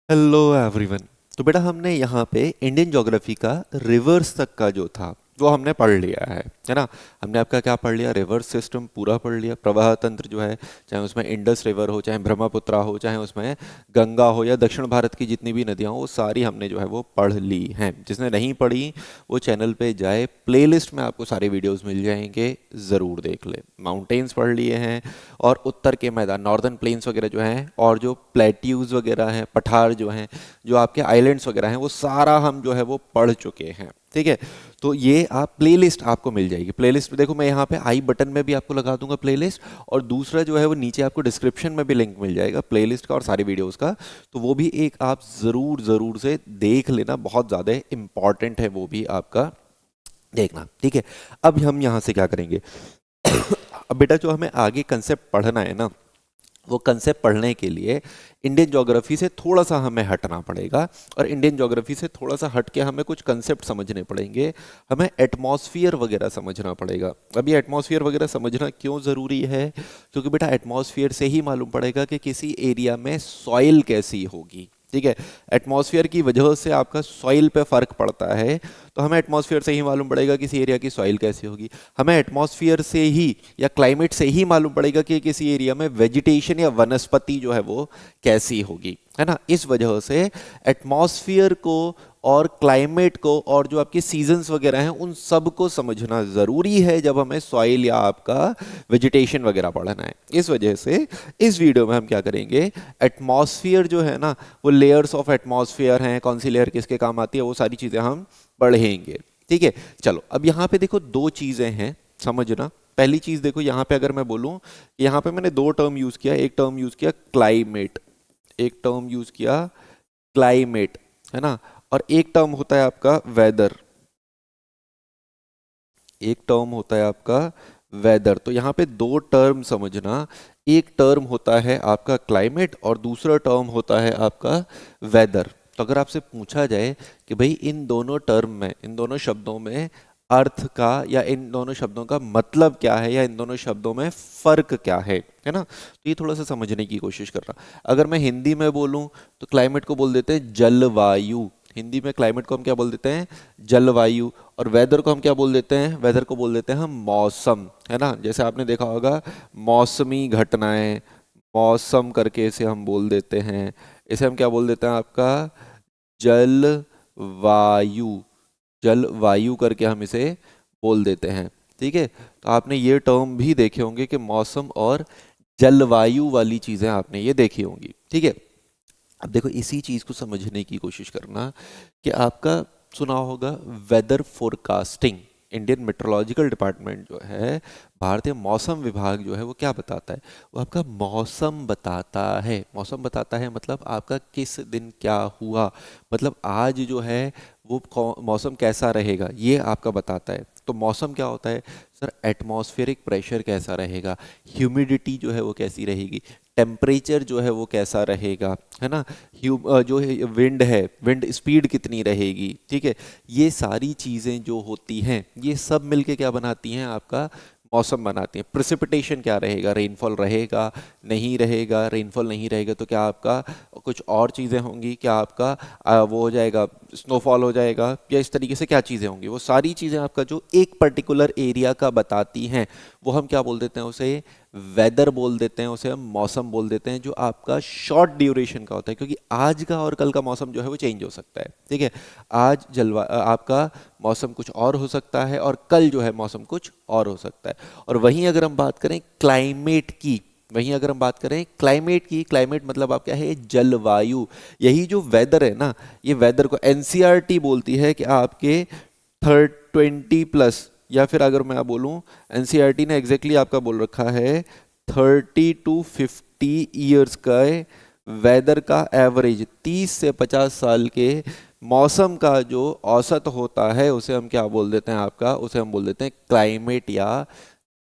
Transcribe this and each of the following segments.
Hello everyone. तो बेटा हमने यहाँ पे इंडियन ज्योग्राफी का रिवर्स तक का जो था वो हमने पढ़ लिया है ना। हमने आपका क्या पढ़ लिया, रिवर्स सिस्टम पूरा पढ़ लिया। प्रवाह तंत्र जो है, चाहे उसमें इंडस रिवर हो, चाहे ब्रह्मपुत्रा हो, चाहे उसमें गंगा हो, या दक्षिण भारत की जितनी भी नदियाँ हो, वो सारी हमने जो है वो पढ़ ली हैं। जिसने नहीं पढ़ी वो चैनल पे जाए, प्लेलिस्ट में आपको सारे वीडियोस मिल जाएंगे, ज़रूर देख ले। माउंटेन्स पढ़ लिए हैं, और उत्तर के मैदान नॉर्दर्न प्लेन्स वगैरह जो हैं, और जो प्लेट्यूज वगैरह हैं, पठार जो हैं, जो आपके आइलैंड्स वगैरह हैं, वो सारा हम जो है वो पढ़ चुके हैं। ठीक है, तो ये आप प्लेलिस्ट आपको मिल जाएगी। प्लेलिस्ट देखो, मैं यहाँ पे आई बटन में भी आपको लगा दूंगा प्लेलिस्ट, और दूसरा जो है वो नीचे आपको डिस्क्रिप्शन में भी लिंक मिल जाएगा प्लेलिस्ट का और सारी वीडियोस का। तो वो भी एक आप ज़रूर ज़रूर से देख लेना, बहुत ज़्यादा इंपॉर्टेंट है वो भी आपका देखना। ठीक है, अब हम यहाँ से क्या करेंगे। अब बेटा जो हमें आगे कंसेप्ट पढ़ना है ना, वो कंसेप्ट पढ़ने के लिए इंडियन ज्योग्राफी से थोड़ा सा हमें हटना पड़ेगा, और इंडियन ज्योग्राफी से थोड़ा सा हट के हमें कुछ कंसेप्ट समझने पड़ेंगे। हमें एटमॉस्फियर वगैरह समझना पड़ेगा। अब ये एटमॉस्फियर वगैरह समझना क्यों ज़रूरी है, क्योंकि बेटा एटमॉस्फियर से ही मालूम पड़ेगा कि किसी एरिया में सॉइल कैसी होगी। ठीक है, एटमॉस्फेयर की वजह से आपका सॉइल पे फर्क पड़ता है, तो हमें एटमॉस्फेयर से ही मालूम पड़ेगा किसी एरिया की सॉइल कैसी होगी। हमें एटमॉस्फेयर से ही या क्लाइमेट से ही मालूम पड़ेगा कि किसी एरिया में वेजिटेशन या वनस्पति जो है वो कैसी होगी, है ना। इस वजह से एटमॉस्फेयर को और क्लाइमेट को और जो आपके सीजन्स वगैरह हैं उन सब को समझना ज़रूरी है जब हमें सॉइल या आपका वेजिटेशन वगैरह पढ़ना है। इस वजह से इस वीडियो में हम क्या करेंगे, एटमॉस्फेयर जो है ना, वो लेयर्स ऑफ एटमॉस्फेयर हैं, कौन सी लेयर किसके काम आती है, वो सारी चीज़ें हम पढ़ेंगे। ठीक है, चलो अब यहाँ पे देखो दो चीज़ें हैं समझना। पहली चीज़ देखो, यहाँ पे अगर मैं बोलूँ, यहाँ पे मैंने दो टर्म यूज़ किया। एक टर्म यूज़ किया क्लाइमेट, एक टर्म यूज़ किया क्लाइमेट, है ना। और एक टर्म होता है आपका वेदर, एक टर्म होता है आपका वेदर। तो यहाँ पे दो टर्म समझना, एक टर्म होता है आपका क्लाइमेट और दूसरा टर्म होता है आपका वेदर। तो अगर आपसे पूछा जाए कि भाई इन दोनों टर्म में, इन दोनों शब्दों में अर्थ का या इन दोनों शब्दों का मतलब क्या है, या इन दोनों शब्दों में फर्क क्या है ना, तो ये थोड़ा सा समझने की कोशिश कर रहा। अगर मैं हिंदी में बोलूं तो क्लाइमेट को बोल देते हैं जलवायु। हिंदी में क्लाइमेट को हम क्या बोल देते हैं, जलवायु। और वेदर को हम क्या बोल देते हैं, वेदर को बोल देते हैं हम मौसम, है ना। जैसे आपने देखा होगा मौसमी घटनाएं, मौसम करके इसे हम बोल देते हैं। इसे हम क्या बोल देते हैं आपका जलवायु, जलवायु करके हम इसे बोल देते हैं। ठीक है, तो आपने ये टर्म भी देखे होंगे कि मौसम और जलवायु वाली चीजें आपने ये देखी होंगी। ठीक है, अब देखो इसी चीज को समझने की कोशिश करना कि आपका सुना होगा weather forecasting. Indian meteorological department जो है, भारतीय मौसम विभाग जो है, वो क्या बताता है, वो आपका मौसम बताता है। मौसम बताता है मतलब आपका किस दिन क्या हुआ, मतलब आज जो है वो मौसम कैसा रहेगा, ये आपका बताता है। तो मौसम क्या होता है सर, एटमॉस्फेरिक प्रेशर कैसा रहेगा, ह्यूमिडिटी जो है वो कैसी रहेगी, टेम्परेचर जो है वो कैसा रहेगा, है ना, जो है विंड है, विंड स्पीड कितनी रहेगी। ठीक है, ये सारी चीज़ें जो होती हैं ये सब मिलके क्या बनाती हैं, आपका मौसम बनाती हैं। प्रेसिपिटेशन क्या रहेगा, रेनफॉल रहेगा नहीं रहेगा, रेनफॉल नहीं रहेगा तो क्या आपका कुछ और चीज़ें होंगी, क्या आपका वो हो जाएगा, स्नोफॉल हो जाएगा, या इस तरीके से क्या चीज़ें होंगी। वो सारी चीज़ें आपका जो एक पर्टिकुलर एरिया का बताती हैं वो हम क्या बोल देते हैं, उसे वेदर बोल देते हैं, उसे हम मौसम बोल देते हैं, जो आपका शॉर्ट ड्यूरेशन का होता है। क्योंकि आज का और कल का मौसम जो है वो चेंज हो सकता है। ठीक है, आज आपका मौसम कुछ और हो सकता है और कल जो है मौसम कुछ और हो सकता है। और वहीं अगर हम बात करें क्लाइमेट की, वहीं अगर हम बात करें क्लाइमेट की, क्लाइमेट मतलब आप क्या है, जलवायु। यही जो वेदर है ना, ये वेदर को एनसीईआरटी बोलती है कि आपके 20+, या फिर अगर मैं बोलूँ, एनसीईआरटी ने एग्जैक्टली आपका बोल रखा है 30 to 50 ईयर्स का वेदर का एवरेज, 30 से 50 साल के मौसम का जो औसत होता है उसे हम क्या बोल देते हैं, आपका उसे हम बोल देते हैं क्लाइमेट या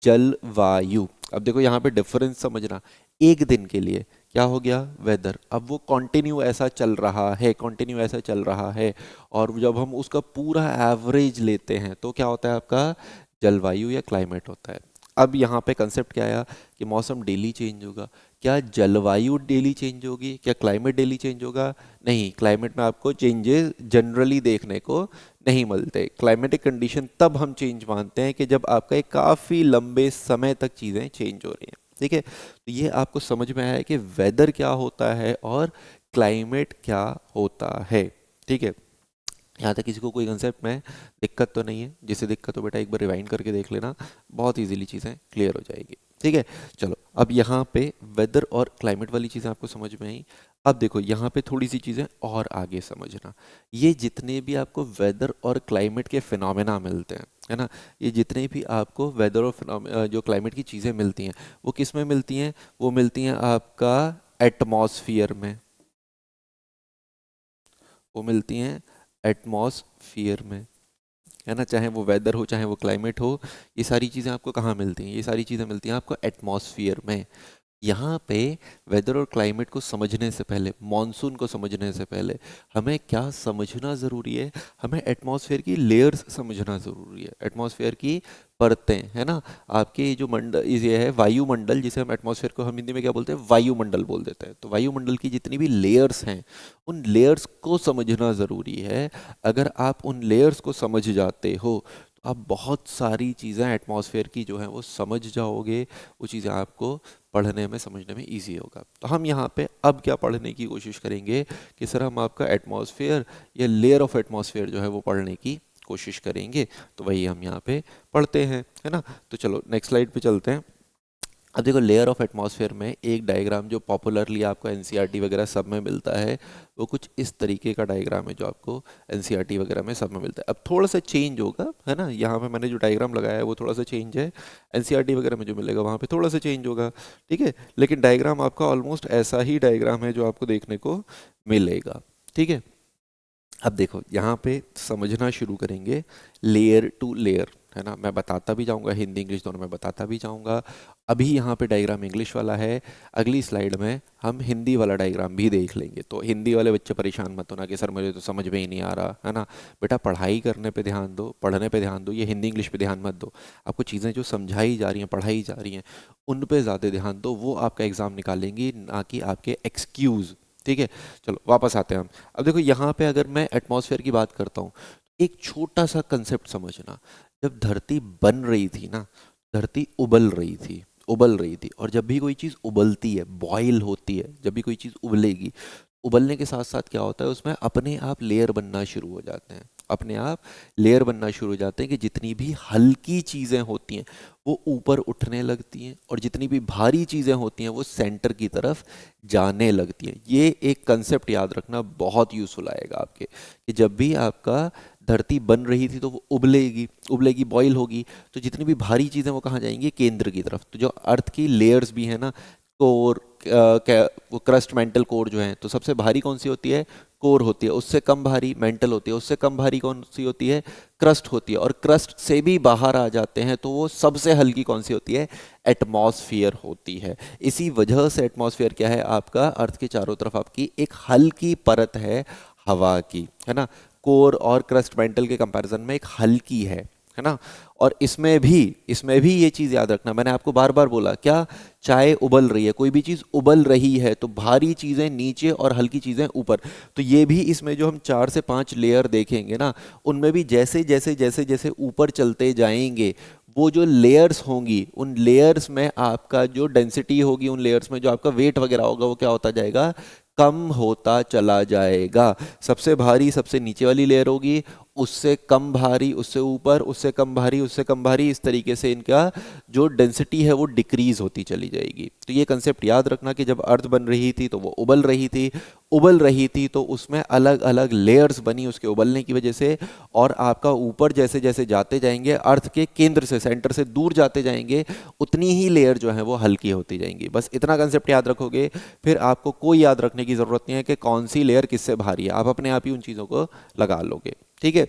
जलवायु। अब देखो यहाँ पे डिफरेंस समझना, एक दिन के लिए क्या हो गया वेदर, अब वो कंटिन्यू ऐसा चल रहा है, कंटिन्यू ऐसा चल रहा है, और जब हम उसका पूरा एवरेज लेते हैं तो क्या होता है आपका जलवायु या क्लाइमेट होता है। अब यहाँ पे कंसेप्ट क्या आया कि मौसम डेली चेंज होगा। क्या जलवायु डेली चेंज होगी, क्या क्लाइमेट डेली चेंज होगा? नहीं, क्लाइमेट में आपको चेंजेस जनरली देखने को नहीं मिलते। क्लाइमेटिक कंडीशन तब हम चेंज मानते हैं कि जब आपका एक काफ़ी लंबे समय तक चीज़ें चेंज हो रही हैं। ठीक है, तो ये आपको समझ में आया कि वेदर क्या होता है और क्लाइमेट क्या होता है। ठीक है, यहाँ तक किसी को कोई कंसेप्ट में दिक्कत तो नहीं है? जिसे दिक्कत हो बेटा एक बार रिवाइंड करके देख लेना, बहुत इजीली चीज़ें क्लियर हो जाएगी। ठीक है, चलो अब यहाँ पे वेदर और क्लाइमेट वाली चीज़ें आपको समझ में आई। अब देखो यहाँ पे थोड़ी सी चीज़ें और आगे समझना। ये जितने भी आपको वेदर और क्लाइमेट के फिनोमेना मिलते हैं, है ना, ये जितने भी आपको वेदर और जो क्लाइमेट की चीज़ें मिलती हैं, वो किस में मिलती हैं? वो मिलती हैं आपका एटमॉस्फियर में, वो मिलती हैं एटमॉस्फियर में, है ना। चाहे वो वेदर हो चाहे वो क्लाइमेट हो, ये सारी चीज़ें आपको कहाँ मिलती हैं? ये सारी चीज़ें मिलती हैं आपको एटमॉस्फियर में। यहाँ पे वेदर और क्लाइमेट को समझने से पहले, मॉनसून को समझने से पहले हमें क्या समझना ज़रूरी है? हमें एटमॉस्फेयर की लेयर्स समझना ज़रूरी है, एटमॉस्फेयर की परतें, है ना। आपके ये जो मंडल ये है वायुमंडल, जिसे हम एटमॉस्फेयर को हम हिंदी में क्या बोलते हैं? वायुमंडल बोल देते हैं। तो वायुमंडल की जितनी भी लेयर्स हैं, उन लेयर्स को समझना ज़रूरी है। अगर आप उन लेयर्स को समझ जाते हो तो आप बहुत सारी चीज़ें एटमॉस्फेयर की जो हैं वो समझ जाओगे। वो चीज़ें आपको पढ़ने में समझने में इजी होगा। तो हम यहाँ पे अब क्या पढ़ने की कोशिश करेंगे कि सर हम आपका एटमॉस्फेयर या लेयर ऑफ एटमॉस्फेयर जो है वो पढ़ने की कोशिश करेंगे। तो वही हम यहाँ पे पढ़ते हैं, है ना। तो चलो नेक्स्ट स्लाइड पे चलते हैं। अब देखो लेयर ऑफ एटमॉस्फेयर में एक डायग्राम जो पॉपुलरली आपको एनसीईआरटी वगैरह सब में मिलता है, वो कुछ इस तरीके का डायग्राम है जो आपको एनसीईआरटी वगैरह में सब में मिलता है। अब थोड़ा सा चेंज होगा, है ना। यहाँ पे मैंने जो डायग्राम लगाया है वो थोड़ा सा चेंज है, एनसीईआरटी वगैरह में जो मिलेगा वहाँ पे थोड़ा सा चेंज होगा। ठीक है, लेकिन डायग्राम आपका ऑलमोस्ट ऐसा ही डायग्राम है जो आपको देखने को मिलेगा। ठीक है, अब देखो यहाँ पे समझना शुरू करेंगे लेयर टू लेयर, है ना। मैं बताता भी जाऊँगा, हिंदी इंग्लिश दोनों में बताता भी जाऊँगा। अभी यहाँ पे डायग्राम इंग्लिश वाला है, अगली स्लाइड में हम हिंदी वाला डायग्राम भी देख लेंगे। तो हिंदी वाले बच्चे परेशान मत होना कि सर मुझे तो समझ में ही नहीं आ रहा, है ना। बेटा पढ़ाई करने पे ध्यान दो, पढ़ने पे ध्यान दो, ये हिंदी इंग्लिश पे ध्यान मत दो। आपको चीज़ें जो समझाई जा रही हैं, पढ़ाई जा रही हैं, उन पे ज़्यादा ध्यान दो, वो आपका एग्ज़ाम निकालेंगी, ना कि आपके एक्सक्यूज़। ठीक है, चलो वापस आते हैं हम। अब देखो यहाँ पे अगर मैं एटमॉस्फेयर की बात करता हूँ, एक छोटा सा कंसेप्ट समझना। जब धरती बन रही थी ना, धरती उबल रही थी, उबल रही थी। और जब भी कोई चीज़ उबलती है, बॉयल होती है, जब भी कोई चीज़ उबलेगी, उबलने के साथ साथ क्या होता है, उसमें अपने आप लेयर बनना शुरू हो जाते हैं, अपने आप लेयर बनना शुरू हो जाते हैं कि जितनी भी हल्की चीज़ें होती हैं वो ऊपर उठने लगती हैं, और जितनी भी भारी चीज़ें होती हैं वो सेंटर की तरफ जाने लगती हैं। ये एक कंसेप्ट याद रखना बहुत यूज़फुल आएगा आपके, कि जब भी आपका धरती बन रही थी तो वो उबलेगी, उबलेगी, बॉईल होगी, तो जितनी भी भारी चीज़ें वो कहाँ जाएंगी? केंद्र की तरफ। तो जो अर्थ की लेयर्स भी है ना, कोर, वो क्रस्ट, मेंटल कोर जो है, तो सबसे भारी कौन सी होती है? कोर होती है। उससे कम भारी मेंटल होती है। उससे कम भारी कौन सी होती है? क्रस्ट होती है। और क्रस्ट से भी बाहर आ जाते हैं तो वो सबसे हल्की कौन सी होती है? एटमॉस्फेयर होती है। इसी वजह से एटमॉस्फेयर क्या है आपका? अर्थ के चारों तरफ आपकी एक हल्की परत है हवा की, है ना। कोर और क्रस्ट मेंटल के कंपैरिजन में एक हल्की है ना। और इसमें भी ये चीज़ याद रखना, मैंने आपको बार बार बोला, क्या? चाय उबल रही है, कोई भी चीज़ उबल रही है तो भारी चीज़ें नीचे और हल्की चीज़ें ऊपर। तो ये भी इसमें जो हम 4 से 5 लेयर देखेंगे ना, उनमें भी जैसे जैसे जैसे जैसे ऊपर चलते जाएंगे, वो जो लेयर्स होंगी, उन लेयर्स में आपका जो डेंसिटी होगी, उन लेयर्स में जो आपका वेट वगैरह होगा, वो क्या होता जाएगा? कम होता चला जाएगा। सबसे भारी सबसे नीचे वाली लेयर होगी, उससे कम भारी उससे ऊपर, उससे कम भारी उससे कम भारी, इस तरीके से इनका जो डेंसिटी है वो डिक्रीज होती चली जाएगी। तो ये कंसेप्ट याद रखना कि जब अर्थ बन रही थी तो वो उबल रही थी, उबल रही थी तो उसमें अलग अलग लेयर्स बनी उसके उबलने की वजह से। और आपका ऊपर जैसे जैसे जाते जाएंगे, अर्थ के केंद्र से, सेंटर से दूर जाते जाएंगे, उतनी ही लेयर जो है वो हल्की होती जाएंगी। बस इतना कंसेप्ट याद रखोगे, फिर आपको कोई याद रखने की जरूरत नहीं है कि कौन सी लेयर किससे भारी है, आप अपने आप ही उन चीज़ों को लगा लोगे। ठीक है,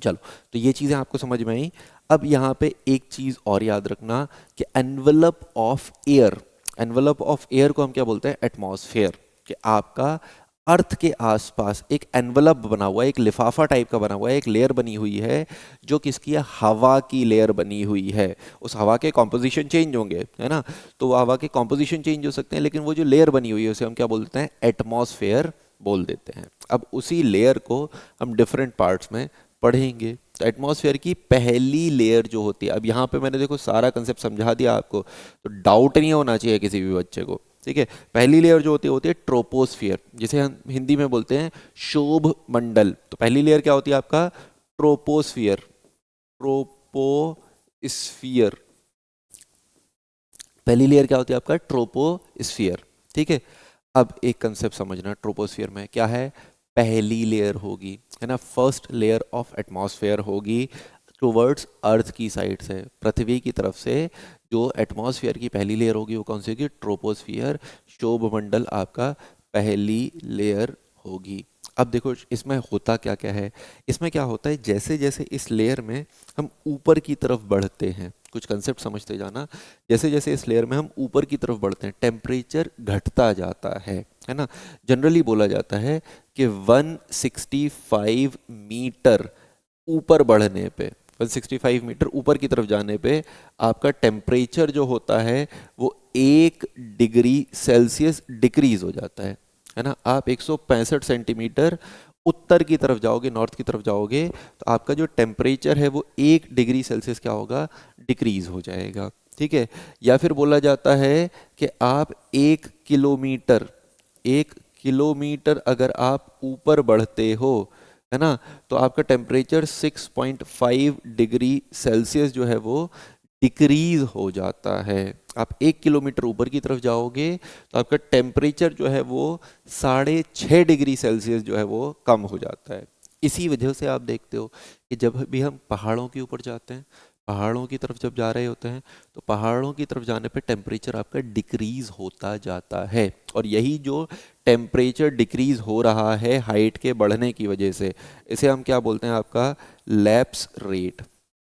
चलो, तो ये चीज़ें आपको समझ में आई। अब यहाँ पे एक चीज़ और याद रखना कि envelope of air, envelope of air को हम क्या बोलते हैं? एटमॉस्फेयर। कि आपका अर्थ के आसपास एक एनवलप बना हुआ है, एक लिफाफा टाइप का बना हुआ है, एक लेयर बनी हुई है जो किसकी है, हवा की लेयर बनी हुई है। उस हवा के कॉम्पोजिशन चेंज होंगे, है ना, तो वो हवा के कॉम्पोजिशन चेंज हो सकते हैं, लेकिन वो जो लेयर बनी हुई है उसे हम क्या बोलते हैं, एटमॉस्फेयर बोल देते हैं। अब उसी लेयर को हम डिफरेंट पार्ट्स में पढ़ेंगे। तो एटमॉस्फेयर की पहली लेयर जो होती है, अब यहाँ पे मैंने देखो सारा कंसेप्ट समझा दिया आपको, तो डाउट नहीं होना चाहिए किसी भी बच्चे को, ठीक है। पहली लेयर जो होती है ट्रोपोस्फियर, जिसे हम हिंदी में बोलते हैं शोभ मंडल। तो पहली लेयर क्या होती है आपका, ट्रोपोस्फियर, ट्रोपोस्फियर। पहली लेयर क्या होती है आपका, ट्रोपोस्फियर, ठीक है। अब एक कंसेप्ट समझना, ट्रोपोस्फियर में क्या है, पहली लेयर होगी, है ना, फर्स्ट लेयर ऑफ एटमॉस्फेयर होगी टुवर्ड्स अर्थ की साइड से, पृथ्वी की तरफ से। जो एटमॉस्फेयर की पहली लेयर होगी वो कौन सी होगी, ट्रोपोस्फियर, शोभ मंडल आपका पहली लेयर होगी। अब देखो इसमें होता क्या क्या है, इसमें क्या होता है, जैसे जैसे इस लेयर में हम ऊपर की तरफ बढ़ते हैं, कुछ कंसेप्ट समझते जाना, जैसे जैसे इस लेयर में हम ऊपर की तरफ बढ़ते हैं टेम्परेचर घटता जाता है ना। जनरली बोला जाता है कि 165 मीटर ऊपर बढ़ने पे, 165 मीटर ऊपर की तरफ जाने पे आपका टेम्परेचर जो होता है वो 1 डिग्री सेल्सियस डिक्रीज हो जाता है ना। आप 165 सेंटीमीटर उत्तर की तरफ जाओगे, नॉर्थ की तरफ जाओगे, तो आपका जो टेम्परेचर है वो 1 डिग्री सेल्सियस क्या होगा, डिक्रीज हो जाएगा, ठीक है। या फिर बोला जाता है कि आप 1 किलोमीटर, 1 किलोमीटर अगर आप ऊपर बढ़ते हो, है ना, तो आपका टेम्परेचर 6.5 डिग्री सेल्सियस जो है वो डिक्रीज हो जाता है। आप 1 किलोमीटर ऊपर की तरफ जाओगे तो आपका टेम्परेचर जो है वो 6.5 डिग्री सेल्सियस जो है वो कम हो जाता है। इसी वजह से आप देखते हो कि जब भी हम पहाड़ों के ऊपर जाते हैं, पहाड़ों की तरफ जब जा रहे होते हैं, तो पहाड़ों की तरफ जाने पे टेम्परेचर आपका डिक्रीज होता जाता है। और यही जो टेम्परेचर डिक्रीज हो रहा है हाइट के बढ़ने की वजह से, इसे हम क्या बोलते हैं आपका, लैप्स रेट।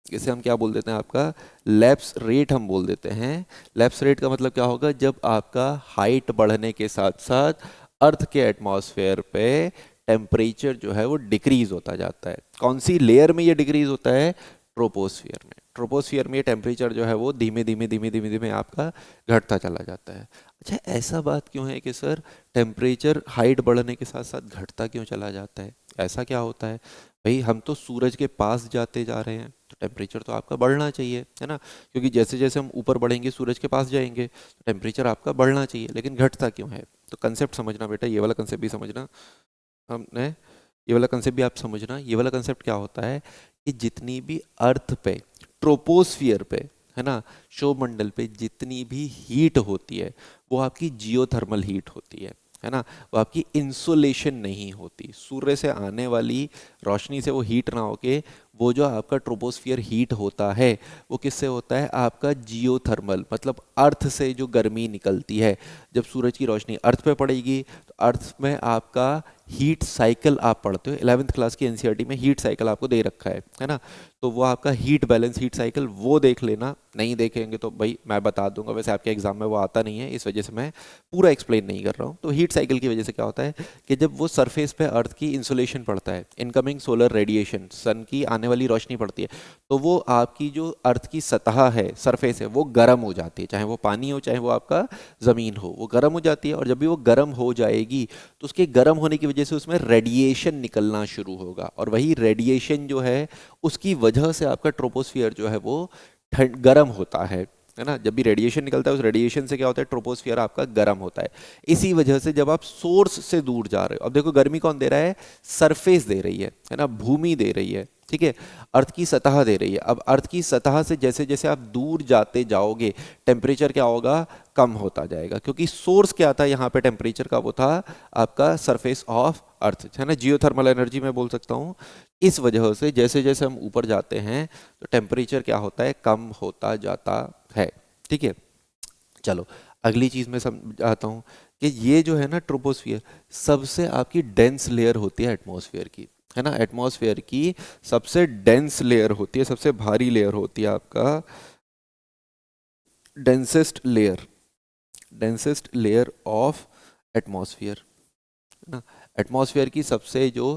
इसे हम क्या बोल देते हैं आपका, लैप्स रेट हम बोल देते हैं। लैप्स रेट का मतलब क्या होगा, जब आपका हाइट बढ़ने के साथ साथ अर्थ के एटमॉस्फेयर पे टेम्परेचर जो है वो डिक्रीज होता जाता है। कौन सी लेयर में ये डिक्रीज होता है, ट्रोपोस्फियर में। ट्रोपोस्फियर में ये टेम्परेचर जो है वो धीमे धीमे धीमे धीमे धीमे आपका घटता चला जाता है। अच्छा, ऐसा बात क्यों है कि सर टेम्परेचर हाइट बढ़ने के साथ साथ घटता क्यों चला जाता है, ऐसा क्या होता है। भाई हम तो सूरज के पास जाते जा रहे हैं, तो टेम्परेचर तो आपका बढ़ना चाहिए, है ना, क्योंकि जैसे जैसे हम ऊपर बढ़ेंगे सूरज के पास जाएंगे तो टेम्परेचर आपका बढ़ना चाहिए, लेकिन घटता क्यों है। तो कंसेप्ट समझना बेटा, ये वाला कंसेप्ट भी समझना हमने, ये वाला कंसेप्ट भी आप समझना। ये वाला कंसेप्ट क्या होता है कि जितनी भी अर्थ पे, ट्रोपोस्फियर पे, है ना, शोभमंडल पे जितनी भी हीट होती है वो आपकी जियोथर्मल हीट होती है ना, वो आपकी इंसुलेशन नहीं होती। सूर्य से आने वाली रोशनी से वो हीट ना होके, वो जो आपका ट्रोपोस्फियर हीट होता है वो किससे होता है, आपका जियोथर्मल, मतलब अर्थ से जो गर्मी निकलती है। जब सूरज की रोशनी अर्थ पे पड़ेगी तो अर्थ में आपका हीट साइकिल आप पढ़ते हो 11th क्लास की एनसीईआरटी में, हीट साइकिल आपको दे रखा है ना, तो वो आपका हीट बैलेंस हीट साइकिल वो देख लेना। नहीं देखेंगे तो भाई मैं बता दूंगा, वैसे आपके एग्जाम में वो आता नहीं है, इस वजह से मैं पूरा एक्सप्लेन नहीं कर रहा हूँ। तो हीट साइकिल की वजह से क्या होता है कि जब वो सरफेस पे अर्थ की इंसुलेशन पड़ता है, इनकमिंग सोलर रेडिएशन, सन की आने वाली रोशनी पड़ती है, तो वो आपकी जो अर्थ की सतह है, सरफेस है, वो गर्म हो जाती है, चाहे वो पानी हो चाहे वो आपका ज़मीन हो, वो गर्म हो जाती है। और जब भी वो गर्म हो जाएगी तो उसके गर्म होने की वजह से उसमें रेडिएशन निकलना शुरू होगा, और वही रेडिएशन जो है उसकी वजह से आपका ट्रोपोस्फियर जो है वो ठंड गर्म होता है ना। जब भी रेडिएशन निकलता है उस रेडिएशन से क्या होता है, ट्रोपोस्फियर आपका गर्म होता है। इसी वजह से जब आप सोर्स से दूर जा रहे हो, अब देखो गर्मी कौन दे रहा है, सरफेस दे रही है ना, भूमि दे रही है, ठीक है, अर्थ की सतह दे रही है। अब अर्थ की सतह से जैसे जैसे आप दूर जाते जाओगे टेम्परेचर क्या होगा, कम होता जाएगा, क्योंकि सोर्स क्या था यहाँ पे टेम्परेचर का, वो था आपका सरफेस ऑफ अर्थ, है ना, जियोथर्मल एनर्जी मैं बोल सकता हूँ। इस वजह से जैसे जैसे हम ऊपर जाते हैं तो टेम्परेचर क्या होता है, कम होता जाता है, ठीक है। चलो अगली चीज मैं समझाता हूँ कि ये जो है ना ट्रोपोस्फियर, सबसे आपकी डेंस लेयर होती है एटमॉस्फेयर की, है ना, एटमॉस्फेयर की सबसे डेंस लेयर होती है, सबसे भारी लेयर होती है आपका densest layer, densest layer of atmosphere, ना। एटमॉस्फेयर की सबसे जो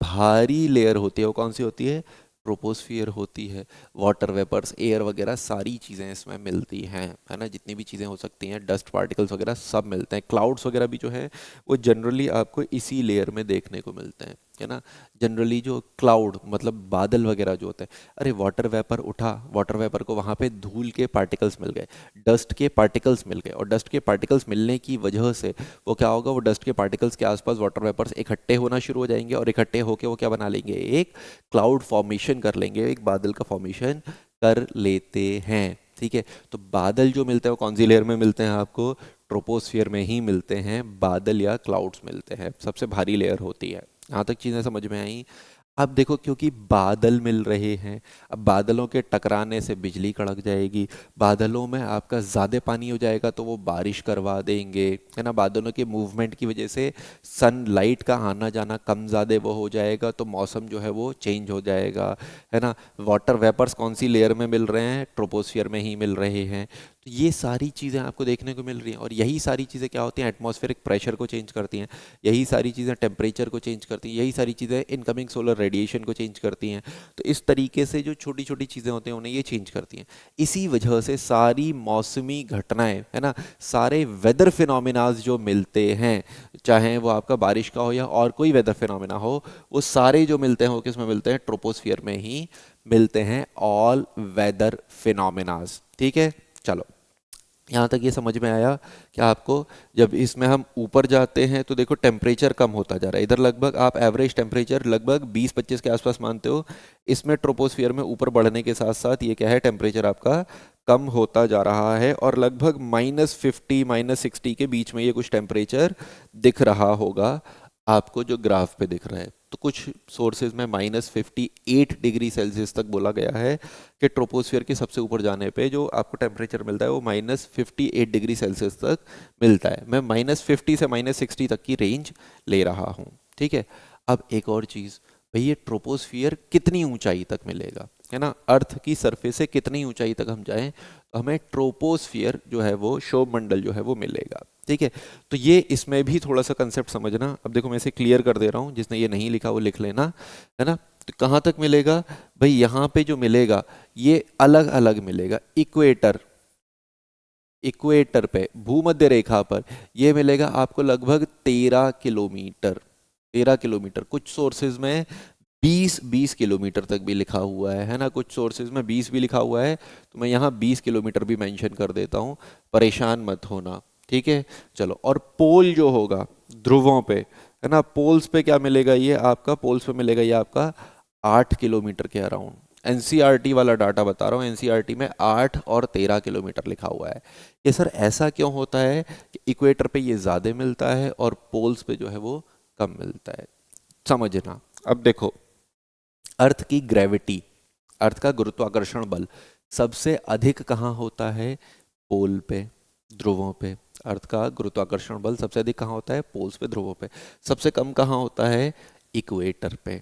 भारी लेयर होती है वो कौन सी होती है? ट्रोपोस्फियर होती है। वाटर वेपर्स, एयर वगैरह सारी चीज़ें इसमें मिलती हैं, है ना। जितनी भी चीज़ें हो सकती हैं, डस्ट पार्टिकल्स वगैरह सब मिलते हैं। क्लाउड्स वगैरह भी जो है वो जनरली आपको इसी लेयर में देखने को मिलते हैं, है ना। जनरली जो क्लाउड मतलब बादल वगैरह जो होते हैं, अरे वाटर वेपर उठा, वाटर वेपर को वहाँ पे धूल के पार्टिकल्स मिल गए, डस्ट के पार्टिकल्स मिल गए, और डस्ट के पार्टिकल्स मिलने की वजह से वो क्या होगा, वो डस्ट के पार्टिकल्स के आसपास वाटर वेपर्स इकट्ठे होना शुरू हो जाएंगे, और इकट्ठे होके वो क्या बना लेंगे, एक क्लाउड फॉर्मेशन कर लेंगे, एक बादल का फॉर्मेशन कर लेते हैं। ठीक है, तो बादल जो मिलते हैं वो कौन सी लेयर में मिलते हैं आपको? ट्रोपोस्फियर में ही मिलते हैं बादल या क्लाउड्स मिलते हैं, सबसे भारी लेयर होती है। यहाँ तक चीज़ें समझ में आई। अब देखो, क्योंकि बादल मिल रहे हैं, अब बादलों के टकराने से बिजली कड़क जाएगी, बादलों में आपका ज़्यादा पानी हो जाएगा तो वो बारिश करवा देंगे, है ना। बादलों के मूवमेंट की वजह से सनलाइट का आना जाना कम ज़्यादा वो हो जाएगा, तो मौसम जो है वो चेंज हो जाएगा, है ना। वाटर वेपर्स कौन सी लेयर में मिल रहे हैं? ट्रोपोस्फियर में ही मिल रहे हैं। तो ये सारी चीज़ें आपको देखने को मिल रही हैं, और यही सारी चीज़ें क्या होती हैं? एटमॉस्फेरिक प्रेशर को चेंज करती हैं, यही सारी चीज़ें टेम्परेचर को चेंज करती हैं, यही सारी चीज़ें इनकमिंग सोलर रेडिएशन को चेंज करती हैं। तो इस तरीके से जो छोटी छोटी चीज़ें होती हैं उन्हें ये चेंज करती हैं। इसी वजह से सारी मौसमी घटनाएं, है ना, सारे वेदर फिनोमिनाज जो मिलते हैं, चाहे वो आपका बारिश का हो या और कोई वेदर फिनोमिना हो, वो सारे जो मिलते हैं वो किस में मिलते हैं? ट्रोपोस्फियर में ही मिलते हैं, ऑल वेदर फिनोमिनाज। ठीक है, चलो यहाँ तक ये समझ में आया कि आपको जब इसमें हम ऊपर जाते हैं तो देखो टेम्परेचर कम होता जा रहा है। इधर लगभग आप एवरेज टेम्परेचर लगभग 20-25 के आसपास मानते हो, इसमें ट्रोपोस्फियर में ऊपर बढ़ने के साथ साथ ये क्या है, टेम्परेचर आपका कम होता जा रहा है, और लगभग -50 -60 के बीच में ये कुछ टेम्परेचर दिख रहा होगा आपको, जो ग्राफ पे दिख रहा है। तो कुछ सोर्सेज में -58 डिग्री सेल्सियस तक बोला गया है कि ट्रोपोस्फियर के सबसे ऊपर जाने पे जो आपको टेम्परेचर मिलता है वो -58 डिग्री सेल्सियस तक मिलता है। मैं -50 से -60 तक की रेंज ले रहा हूँ। ठीक है, अब एक और चीज़, भाई ये ट्रोपोस्फियर कितनी ऊंचाई तक मिलेगा, है ना। अर्थ की सरफेस से कितनी ऊंचाई तक हम जाएं तो हमें ट्रोपोस्फियर जो है वो, शोभमंडल जो है वो मिलेगा। ठीक है, तो ये इसमें भी थोड़ा सा कंसेप्ट समझना। अब देखो मैं इसे क्लियर कर दे रहा हूँ, जिसने ये नहीं लिखा वो लिख लेना, है ना। तो कहाँ तक मिलेगा भाई? यहाँ पे जो मिलेगा ये अलग अलग मिलेगा। इक्वेटर, इक्वेटर पे, भूमध्य रेखा पर ये मिलेगा आपको लगभग 13 किलोमीटर। 13 किलोमीटर, कुछ सोर्सेज में 20-20 किलोमीटर तक भी लिखा हुआ है ना। कुछ सोर्सेज में 20 भी लिखा हुआ है, तो मैं यहाँ 20 किलोमीटर भी मेंशन कर देता हूँ, परेशान मत होना। ठीक है, चलो। और पोल जो होगा ध्रुवों पे, है ना, पोल्स पे क्या मिलेगा? ये आपका पोल्स पे मिलेगा ये आपका 8 किलोमीटर के अराउंड। एनसीईआरटी वाला डाटा बता रहा हूँ, एनसीईआरटी में 8 और 13 किलोमीटर लिखा हुआ है। ये सर ऐसा क्यों होता है कि इक्वेटर पे ये ज़्यादा मिलता है और पोल्स पे जो है वो कम मिलता है? समझना। अब देखो, अर्थ की ग्रेविटी, अर्थ का गुरुत्वाकर्षण बल सबसे अधिक कहाँ होता है? पोल पे, ध्रुवों पे। अर्थ का गुरुत्वाकर्षण बल सबसे अधिक कहाँ होता है? पोल्स पे, ध्रुवों पे। सबसे कम कहाँ होता है? इक्वेटर पे।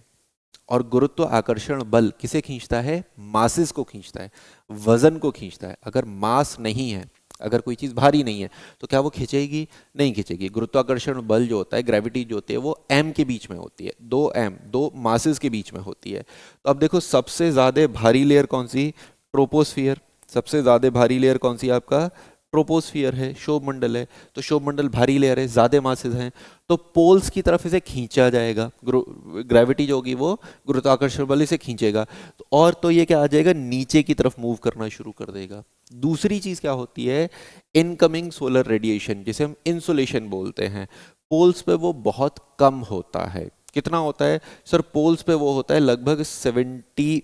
और गुरुत्व आकर्षण बल किसे खींचता है? मासेस को खींचता है, वजन को खींचता है। अगर मास नहीं है, अगर कोई चीज़ भारी नहीं है तो क्या वो खींचेगी? नहीं खींचेगी। गुरुत्वाकर्षण बल जो होता है, ग्रेविटी जो होती है, वो एम के बीच में होती है, 2 m, दो मासेस के बीच में होती है। तो अब देखो सबसे ज़्यादा भारी लेयर कौन सी? ट्रोपोस्फियर। सबसे ज़्यादा भारी लेयर कौन सी? आपका ट्रोपोस्फियर है, शोभ मंडल है। तो शोभ मंडल भारी लेयर है, ज़्यादा मासेस हैं, तो पोल्स की तरफ इसे खींचा जाएगा। ग्रेविटी जो होगी वो गुरुत्वाकर्षण बल इसे खींचेगा, तो और तो ये क्या आ जाएगा? नीचे की तरफ मूव करना शुरू कर देगा। दूसरी चीज क्या होती है? इनकमिंग सोलर रेडिएशन, जिसे हम इंसोलेशन बोलते हैं, पोल्स पे वो बहुत कम होता है। कितना होता है सर? पोल्स पे वो होता है लगभग 70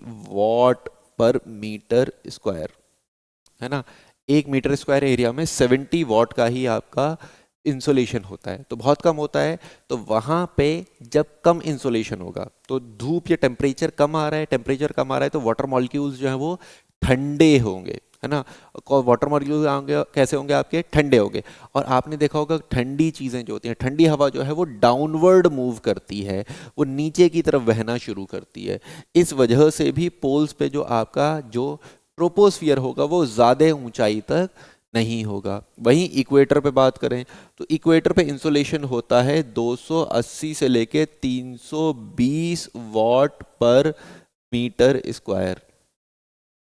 वाट/मीटर स्क्वायर, है ना। 1 मीटर स्क्वायर एरिया में 70 वाट का ही आपका इंसोलेशन होता है, तो बहुत कम होता है। तो वहां पे जब कम इंसोलेशन होगा तो धूप या टेम्परेचर कम आ रहा है, टेम्परेचर कम आ रहा है तो वाटर मॉलिक्यूल्स जो है वो ठंडे होंगे, है ना। वाटर मॉलिक्यूल्स होंगे, कैसे होंगे आपके? ठंडे होंगे। और आपने देखा होगा ठंडी चीज़ें जो होती हैं, ठंडी हवा जो है वो डाउनवर्ड मूव करती है, वो नीचे की तरफ बहना शुरू करती है। इस वजह से भी पोल्स पे जो आपका जो ट्रोपोस्फियर होगा वो ज़्यादा ऊंचाई तक नहीं होगा। वहीं इक्वेटर पे बात करें तो इक्वेटर पे इंसोलेशन होता है 280 से लेके 320 वॉट पर मीटर स्क्वायर,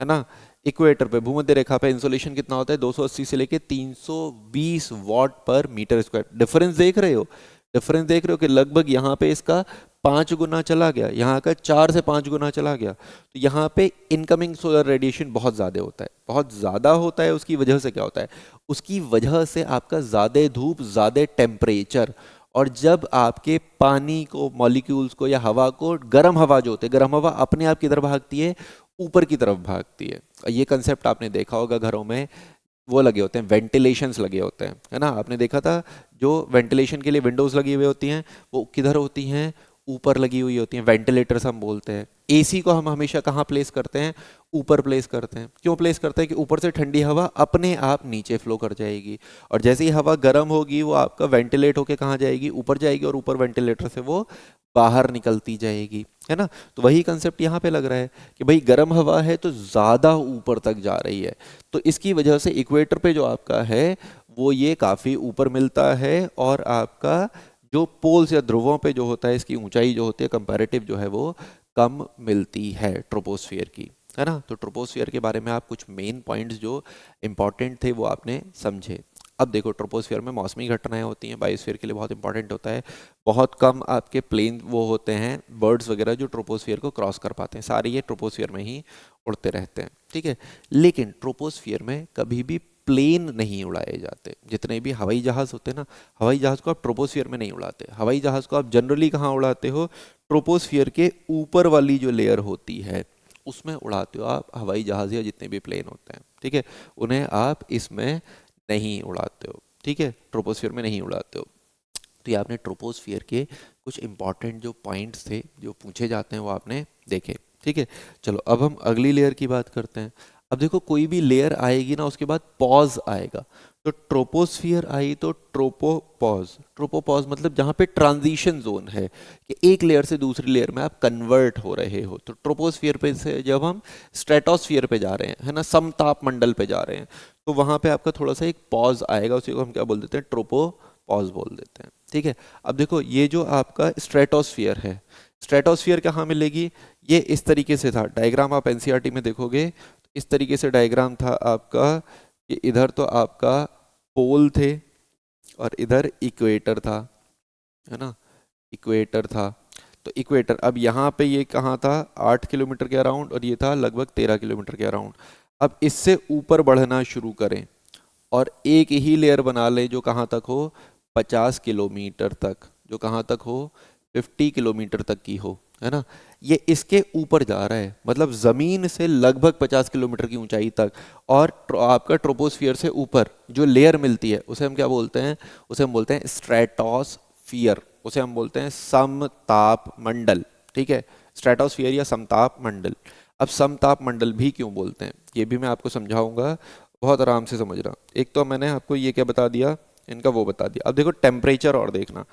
है ना। इक्वेटर पे, भूमध्य रेखा पे इंसोलेशन कितना होता है? 280 से लेके 320 वॉट पर मीटर स्क्वायर। डिफरेंस देख रहे हो? डिफरेंस देख रहे हो कि लगभग यहाँ पे इसका 5 गुना चला गया, यहाँ का 4 से 5 गुना चला गया। तो यहाँ पे इनकमिंग सोलर रेडिएशन बहुत ज़्यादा होता है, बहुत ज़्यादा होता है। उसकी वजह से क्या होता है? उसकी वजह से आपका ज़्यादा धूप, ज़्यादा टेम्परेचर, और जब आपके पानी को, मॉलिक्यूल्स को या हवा को, गर्म हवा जो होती है, गर्म हवा अपने आप किधर भागती है? ऊपर की तरफ भागती है। ये कंसेप्ट आपने देखा होगा घरों में, वो लगे होते हैं, वेंटिलेशंस लगे होते हैं, है ना। आपने देखा था जो वेंटिलेशन के लिए विंडोज लगी हुई होती हैं, वो किधर होती हैं? ऊपर लगी हुई होती हैं। वेंटिलेटर्स हम बोलते हैं। एसी को हम हमेशा कहाँ प्लेस करते हैं? ऊपर प्लेस करते हैं। क्यों प्लेस करते हैं? कि ऊपर से ठंडी हवा अपने आप नीचे फ्लो कर जाएगी, और जैसे ही हवा गर्म होगी वो आपका वेंटिलेट होके कहाँ जाएगी? ऊपर जाएगी, और ऊपर वेंटिलेटर से वो बाहर निकलती जाएगी, है ना। तो वही कंसेप्ट यहाँ पे लग रहा है कि भाई गर्म हवा है तो ज़्यादा ऊपर तक जा रही है, तो इसकी वजह से इक्वेटर पे जो आपका है वो ये काफ़ी ऊपर मिलता है, और आपका जो पोल्स या ध्रुवों पे जो होता है, इसकी ऊंचाई जो होती है कंपैरेटिव जो है वो कम मिलती है ट्रोपोस्फियर की, है ना। तो ट्रोपोस्फियर के बारे में आप कुछ मेन पॉइंट्स जो इंपॉर्टेंट थे वो आपने समझे। अब देखो, ट्रोपोस्फियर में मौसमी घटनाएं होती हैं, बायोस्फीयर के लिए बहुत इंपॉर्टेंट होता है। बहुत कम आपके प्लेन वो होते हैं, बर्ड्स वगैरह जो ट्रोपोस्फियर को क्रॉस कर पाते हैं, सारे ये ट्रोपोस्फियर में ही उड़ते रहते हैं, ठीक है। लेकिन ट्रोपोस्फियर में कभी भी प्लेन नहीं उड़ाए जाते। जितने भी हवाई जहाज़ होते हैं ना, हवाई जहाज़ को आप ट्रोपोस्फियर में नहीं उड़ाते। हवाई जहाज़ को आप जनरली कहाँ उड़ाते हो? ट्रोपोस्फियर के ऊपर वाली जो लेयर होती है उसमें उड़ाते हो आप हवाई जहाज़ या जितने भी प्लेन होते हैं, ठीक है। उन्हें आप इसमें नहीं उड़ाते हो, ठीक है, ट्रोपोस्फियर में नहीं उड़ाते हो। तो ये आपने ट्रोपोस्फियर के कुछ इंपॉर्टेंट जो पॉइंट्स थे जो पूछे जाते हैं वो आपने देखे, ठीक है। चलो अब हम अगली लेयर की बात करते हैं। अब देखो, कोई भी लेयर आएगी ना उसके बाद पॉज आएगा। तो ट्रोपोस्फियर आई तो ट्रोपोपॉज। ट्रोपोपॉज मतलब जहाँ पे ट्रांजिशन जोन है कि एक लेयर से दूसरी लेयर में आप कन्वर्ट हो रहे हो। तो ट्रोपोस्फियर पे से जब हम स्ट्रेटोस्फियर पे जा रहे हैं, है ना, समताप मंडल पे जा रहे हैं, तो वहाँ पे आपका थोड़ा सा एक पॉज आएगा, उसी को हम क्या बोल देते हैं? ट्रोपो पॉज बोल देते हैं, ठीक है। अब देखो, ये जो आपका स्ट्रेटोस्फियर है, स्ट्रेटोस्फियर कहाँ मिलेगी? ये इस तरीके से था डायग्राम, आप एनसीईआरटी में देखोगे तो इस तरीके से डायग्राम था आपका कि इधर तो आपका पोल थे और इधर इक्वेटर था, है ना, इक्वेटर था। तो इक्वेटर, अब यहाँ पे ये कहाँ था? 8 किलोमीटर के अराउंड, और ये था लगभग 13 किलोमीटर के अराउंड। अब इससे ऊपर बढ़ना शुरू करें और एक ही लेयर बना लें जो कहाँ तक हो? 50 किलोमीटर तक, जो कहाँ तक हो? 50 किलोमीटर तक की हो, है ना। ये इसके ऊपर जा रहा है, मतलब जमीन से लगभग 50 किलोमीटर की ऊंचाई तक। और आपका ट्रोपोस्फियर से ऊपर जो लेयर मिलती है उसे हम क्या बोलते हैं? उसे हम बोलते हैं स्ट्रेटोस्फियर, उसे हम बोलते हैं समताप मंडल, ठीक है। स्ट्रेटोस्फियर या समताप मंडल। अब समताप मंडल भी क्यों बोलते हैं ये भी मैं आपको समझाऊंगा, बहुत आराम से समझना। एक तो मैंने आपको ये क्या बता दिया, इनका वो बता दिया। अब देखो टेम्परेचर और देखना,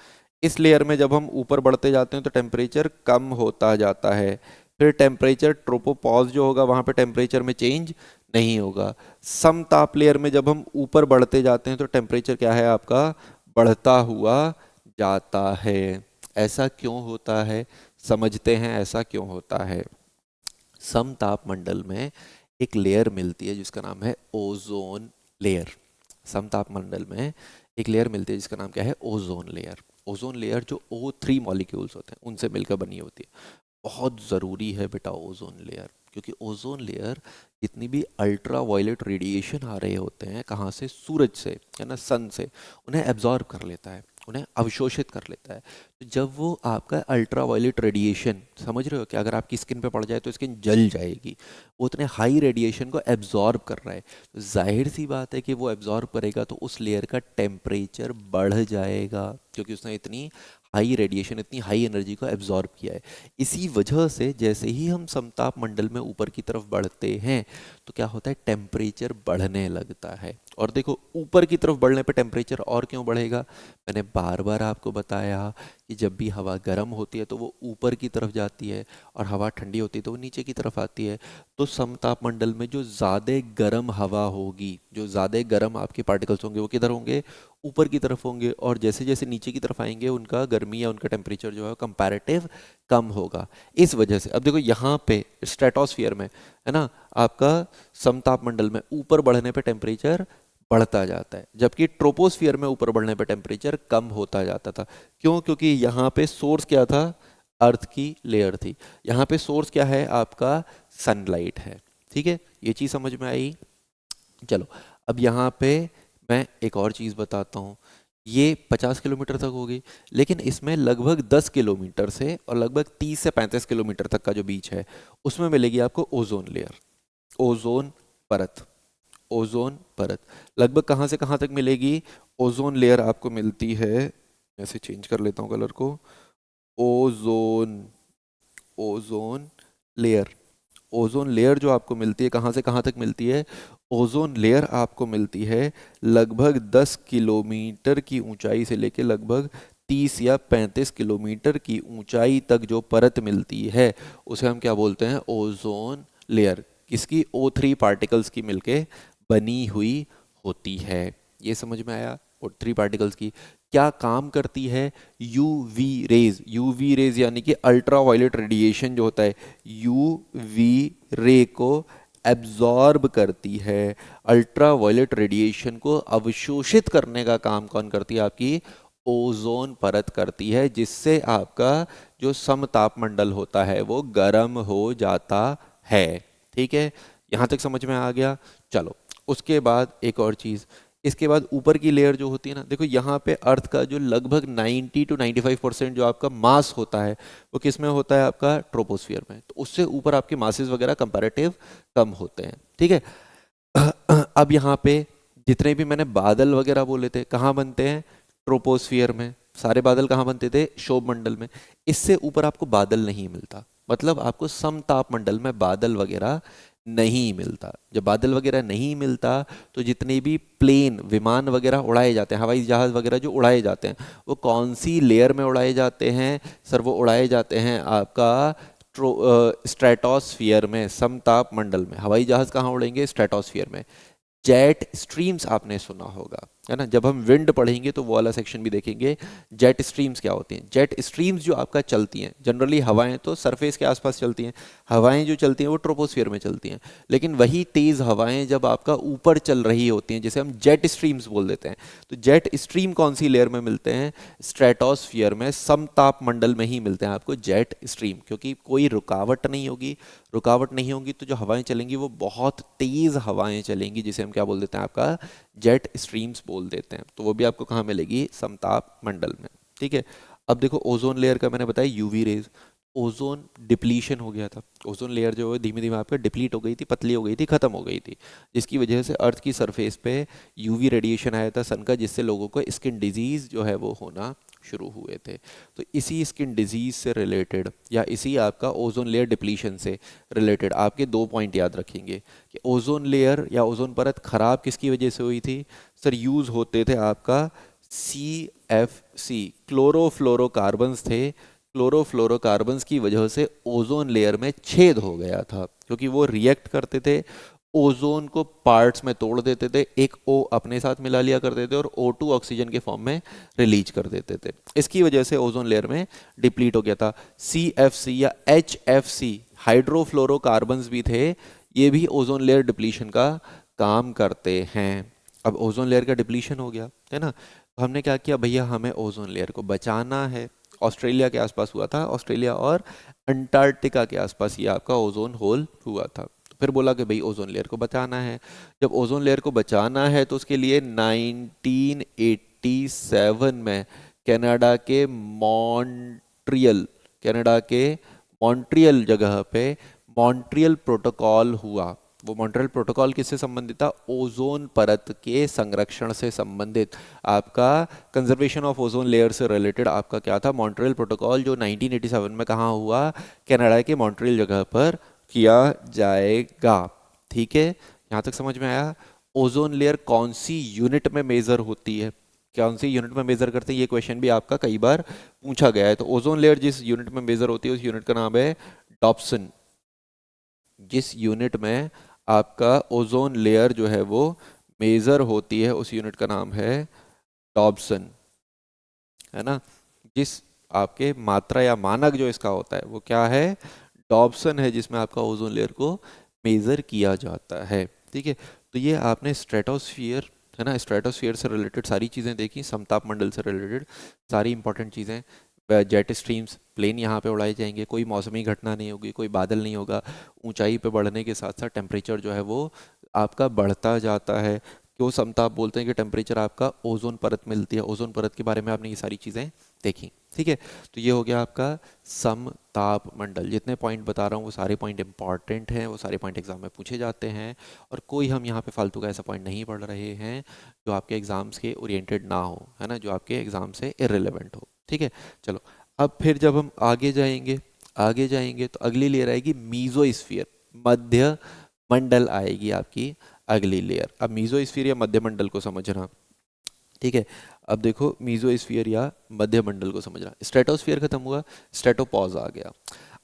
इस लेयर में जब हम ऊपर बढ़ते जाते हैं तो टेम्परेचर कम होता जाता है। फिर टेम्परेचर ट्रोपोपॉज जो होगा वहाँ पे टेम्परेचर में चेंज नहीं होगा। समताप लेयर में जब हम ऊपर बढ़ते जाते हैं तो टेम्परेचर क्या है आपका? बढ़ता हुआ जाता है। ऐसा क्यों होता है? समझते हैं ऐसा क्यों होता है। समताप मंडल में एक लेयर मिलती है जिसका नाम है ओजोन लेयर। समताप मंडल में एक लेयर मिलती है जिसका नाम क्या है? Ozone layer. ओजोन लेयर जो O3 मॉलिक्यूल्स होते हैं उनसे मिलकर बनी होती है। बहुत ज़रूरी है बेटा ओजोन लेयर, क्योंकि ओजोन लेयर जितनी भी अल्ट्रा वायलेट रेडिएशन आ रहे होते हैं, कहाँ से? सूरज से, है ना, सन से, उन्हें एब्जॉर्ब कर लेता है, उन्हें अवशोषित कर लेता है। तो जब वो आपका अल्ट्रा वायलेट रेडिएशन, समझ रहे हो कि अगर आपकी स्किन पे पड़ जाए तो स्किन जल जाएगी, वो उतने हाई रेडिएशन को एब्जॉर्ब कर रहा है। तो जाहिर सी बात है कि वो एब्जॉर्ब करेगा तो उस लेयर का टेम्परेचर बढ़ जाएगा, क्योंकि उसने इतनी हाई रेडिएशन, इतनी हाई एनर्जी को एब्जॉर्ब किया है। इसी वजह से जैसे ही हम समताप मंडल में ऊपर की तरफ बढ़ते हैं तो क्या होता है? टेम्परेचर बढ़ने लगता है। और देखो ऊपर की तरफ बढ़ने पे टेम्परेचर और क्यों बढ़ेगा, मैंने बार बार आपको बताया कि जब भी हवा गर्म होती है तो वो ऊपर की तरफ जाती है और हवा ठंडी होती है तो वो नीचे की तरफ आती है। तो समतापमंडल में जो ज़्यादा गर्म हवा होगी, जो ज़्यादा गर्म आपके पार्टिकल्स होंगे वो किधर होंगे, ऊपर की तरफ होंगे, और जैसे जैसे नीचे की तरफ आएंगे उनका गर्मी या उनका टेम्परेचर जो है कंपैरेटिव कम होगा। इस वजह से अब देखो यहाँ पे स्ट्रेटोस्फियर में है ना, आपका समतापमंडल में ऊपर बढ़ने पे टेम्परेचर बढ़ता जाता है, जबकि ट्रोपोस्फियर में ऊपर बढ़ने पे टेम्परेचर कम होता जाता था। क्यों? क्योंकि यहाँ पे सोर्स क्या था, अर्थ की लेयर थी। यहाँ पे सोर्स क्या है आपका, सनलाइट है। ठीक है, ये चीज़ समझ में आई। चलो अब यहाँ पे मैं एक और चीज़ बताता हूँ। ये 50 किलोमीटर तक होगी, लेकिन इसमें लगभग 10 किलोमीटर से और लगभग 30 से 35 किलोमीटर तक का जो बीच है उसमें मिलेगी आपको ओजोन लेयर, ओजोन परत। ओजोन परत लगभग कहाँ से कहाँ तक मिलेगी, ओजोन लेयर आपको मिलती है, ऐसे चेंज कर लेता हूँ कलर को, ozone, ozone layer, ozone layer जो आपको मिलती है कहाँ से कहाँ तक मिलती है, ओजोन लेयर आपको मिलती है लगभग 10 किलोमीटर की ऊंचाई से लेकर लगभग 30 या 35 किलोमीटर की ऊंचाई तक जो परत मिलती है उसे हम क्या बोलते हैं, ओजोन लेयर। किसकी, O3 पार्टिकल्स की मिलके बनी हुई होती है। ये समझ में आया। O3 पार्टिकल्स की क्या काम करती है, यूवी रेज, यूवी रेज यानी कि अल्ट्रा वायलेट रेडिएशन जो होता है, यूवी रे को एब्जॉर्ब करती है। अल्ट्रा वायलेट रेडिएशन को अवशोषित करने का काम कौन करती है, आपकी ओजोन परत करती है, जिससे आपका जो समतापमंडल होता है वो गर्म हो जाता है। ठीक है, यहाँ तक समझ में आ गया। चलो उसके बाद एक और चीज़, इसके बाद ऊपर की लेयर जो होती है ना, देखो यहाँ पे अर्थ का जो लगभग 90 to 95% जो आपका मास होता है वो किस में होता है, आपका ट्रोपोस्फियर में। तो उससे ऊपर आपके मासेस वगैरह कंपैरेटिव कम होते हैं। ठीक है, अब यहाँ पे जितने भी मैंने बादल वगैरह बोले थे कहाँ बनते हैं, ट्रोपोस्फियर में। सारे बादल कहाँ बनते थे, क्षोभ मंडल में। इससे ऊपर आपको बादल नहीं मिलता, मतलब आपको समताप मंडल में बादल वगैरह नहीं मिलता। जब बादल वगैरह नहीं मिलता तो जितने भी प्लेन विमान वगैरह उड़ाए जाते हैं, हवाई जहाज वगैरह जो उड़ाए जाते हैं, वो कौन सी लेयर में उड़ाए जाते हैं सर, वो उड़ाए जाते हैं आपका स्ट्रेटोस्फियर में, समताप मंडल में। हवाई जहाज कहाँ उड़ेंगे, स्ट्रेटोस्फियर में। जेट स्ट्रीम्स आपने सुना होगा, है ना, जब हम विंड पढ़ेंगे तो वो वाला सेक्शन भी देखेंगे। जेट स्ट्रीम्स क्या होती हैं, जेट स्ट्रीम्स जो आपका चलती हैं, जनरली हवाएं तो सरफेस के आसपास चलती हैं, हवाएं जो चलती हैं वो ट्रोपोस्फियर में चलती हैं, लेकिन वही तेज़ हवाएं जब आपका ऊपर चल रही होती हैं जिसे हम जेट स्ट्रीम्स बोल देते हैं, तो जेट स्ट्रीम कौन सी लेयर में मिलते हैं, स्ट्रेटोस्फियर में, समताप मंडल में ही मिलते हैं आपको जेट स्ट्रीम। क्योंकि कोई रुकावट नहीं होगी, रुकावट नहीं होगी तो जो हवाएं चलेंगी वो बहुत तेज़ हवाएं चलेंगी, जिसे हम क्या बोल देते हैं, आपका जेट स्ट्रीम्स बोल देते हैं। तो वो भी आपको कहाँ मिलेगी, समताप मंडल में। ठीक है, अब देखो ओजोन लेयर का मैंने बताया यूवी रेज, ओजोन डिप्लीशन हो गया था, ओजोन लेयर जो है धीमे धीमे आपका डिप्लीट हो गई थी, पतली हो गई थी, खत्म हो गई थी, जिसकी वजह से अर्थ की सरफेस पे यूवी रेडिएशन आया था सन का, जिससे लोगों को स्किन डिजीज जो है वो होना शुरू हुए थे। तो इसी स्किन डिजीज से रिलेटेड या इसी आपका ओजोन लेयर डिप्लीशन से रिलेटेड आपके दो पॉइंट याद रखेंगे कि ओजोन लेयर या ओजोन परत खराब किसकी वजह से हुई थी सर, यूज होते थे आपका CFC, क्लोरोफ्लोरोकार्बन्स थे, क्लोरोफ्लोरोकार्बन्स की वजह से ओजोन लेयर में छेद हो गया था, क्योंकि वो रिएक्ट करते थे, ओजोन को पार्ट्स में तोड़ देते थे, एक O अपने साथ मिला लिया करते थे और O2 ऑक्सीजन के फॉर्म में रिलीज कर देते थे। इसकी वजह से ओजोन लेयर में डिप्लीट हो गया था। CFC या HFC हाइड्रोफ्लोरोकार्बन्स भी थे, ये भी ओजोन लेयर डिप्लीशन का काम करते हैं। अब ओजोन लेयर का डिप्लीशन हो गया है ना, तो हमने क्या किया भैया, हमें ओजोन लेयर को बचाना है। ऑस्ट्रेलिया के आसपास हुआ था, ऑस्ट्रेलिया और अंटार्कटिका के आसपास ये आपका ओजोन होल हुआ था। तो फिर बोला कि भाई ओजोन लेयर को बचाना है। जब ओजोन लेयर को बचाना है तो उसके लिए 1987 में कनाडा के मॉन्ट्रियल, कनाडा के मॉन्ट्रियल जगह पे मॉन्ट्रियल प्रोटोकॉल हुआ। वो मॉन्ट्रियल प्रोटोकॉल किससे संबंधित था, ओजोन परत के संरक्षण से संबंधित, आपका कंजर्वेशन ऑफ ओजोन लेयर से रिलेटेड आपका क्या था, मॉन्ट्रियल प्रोटोकॉल, जो 1987 में कहाँ हुआ, कनाडा के मॉन्ट्रियल जगह पर किया जाएगा। ठीक है, यहाँ तक समझ में आया। ओजोन लेयर कौन सी यूनिट में मेजर होती है, कौन सी यूनिट में मेजर करते हैं, ये क्वेश्चन भी आपका कई बार पूछा गया है। तो ओजोन लेयर जिस यूनिट में मेजर होती है उस यूनिट का नाम है डॉप्सन। जिस यूनिट में आपका ओजोन लेयर जो है वो मेजर होती है उस यूनिट का नाम है डॉप्सन, है ना। जिस आपके मात्रा या मानक जो इसका होता है वो क्या है, डॉप्सन है, जिसमें आपका ओजोन लेयर को मेजर किया जाता है। ठीक है, तो ये आपने स्ट्रेटोस्फियर, है ना, स्ट्रेटोस्फियर से रिलेटेड सारी चीज़ें देखी, समताप मंडल से रिलेटेड सारी इंपॉर्टेंट चीज़ें। जेट स्ट्रीम्स, प्लेन यहाँ पे उड़ाए जाएंगे, कोई मौसमी घटना नहीं होगी, कोई बादल नहीं होगा, ऊंचाई पे बढ़ने के साथ साथ टेम्परेचर जो है वो आपका बढ़ता जाता है। क्यों समताप बोलते हैं कि टेम्परेचर आपका ओजोन परत मिलती है, ओजोन परत के बारे में आपने ये सारी चीज़ें देखी। ठीक है, तो ये हो गया आपका समताप मंडल। जितने पॉइंट बता रहा हूँ वो सारे पॉइंट इंपॉर्टेंट हैं, वो सारे पॉइंट एग्जाम में पूछे जाते हैं, और कोई हम यहाँ पे फालतू का ऐसा पॉइंट नहीं पढ़ रहे हैं जो आपके एग्जाम्स के ओरिएंटेड ना हो, है ना, जो आपके एग्जाम से इररिलेवेंट हो। ठीक है, चलो अब फिर जब हम आगे जाएंगे तो अगली लेयर आएगी मीजोस्फीयर, मध्य मंडल आएगी आपकी अगली लेयर। अब मीजोस्फीयर या मध्य मंडल को समझना, ठीक है। अब देखो मीजोस्फीयर या मध्य मंडल को समझना, स्ट्रेटोस्फीयर खत्म हुआ, स्ट्रेटोपॉज आ गया।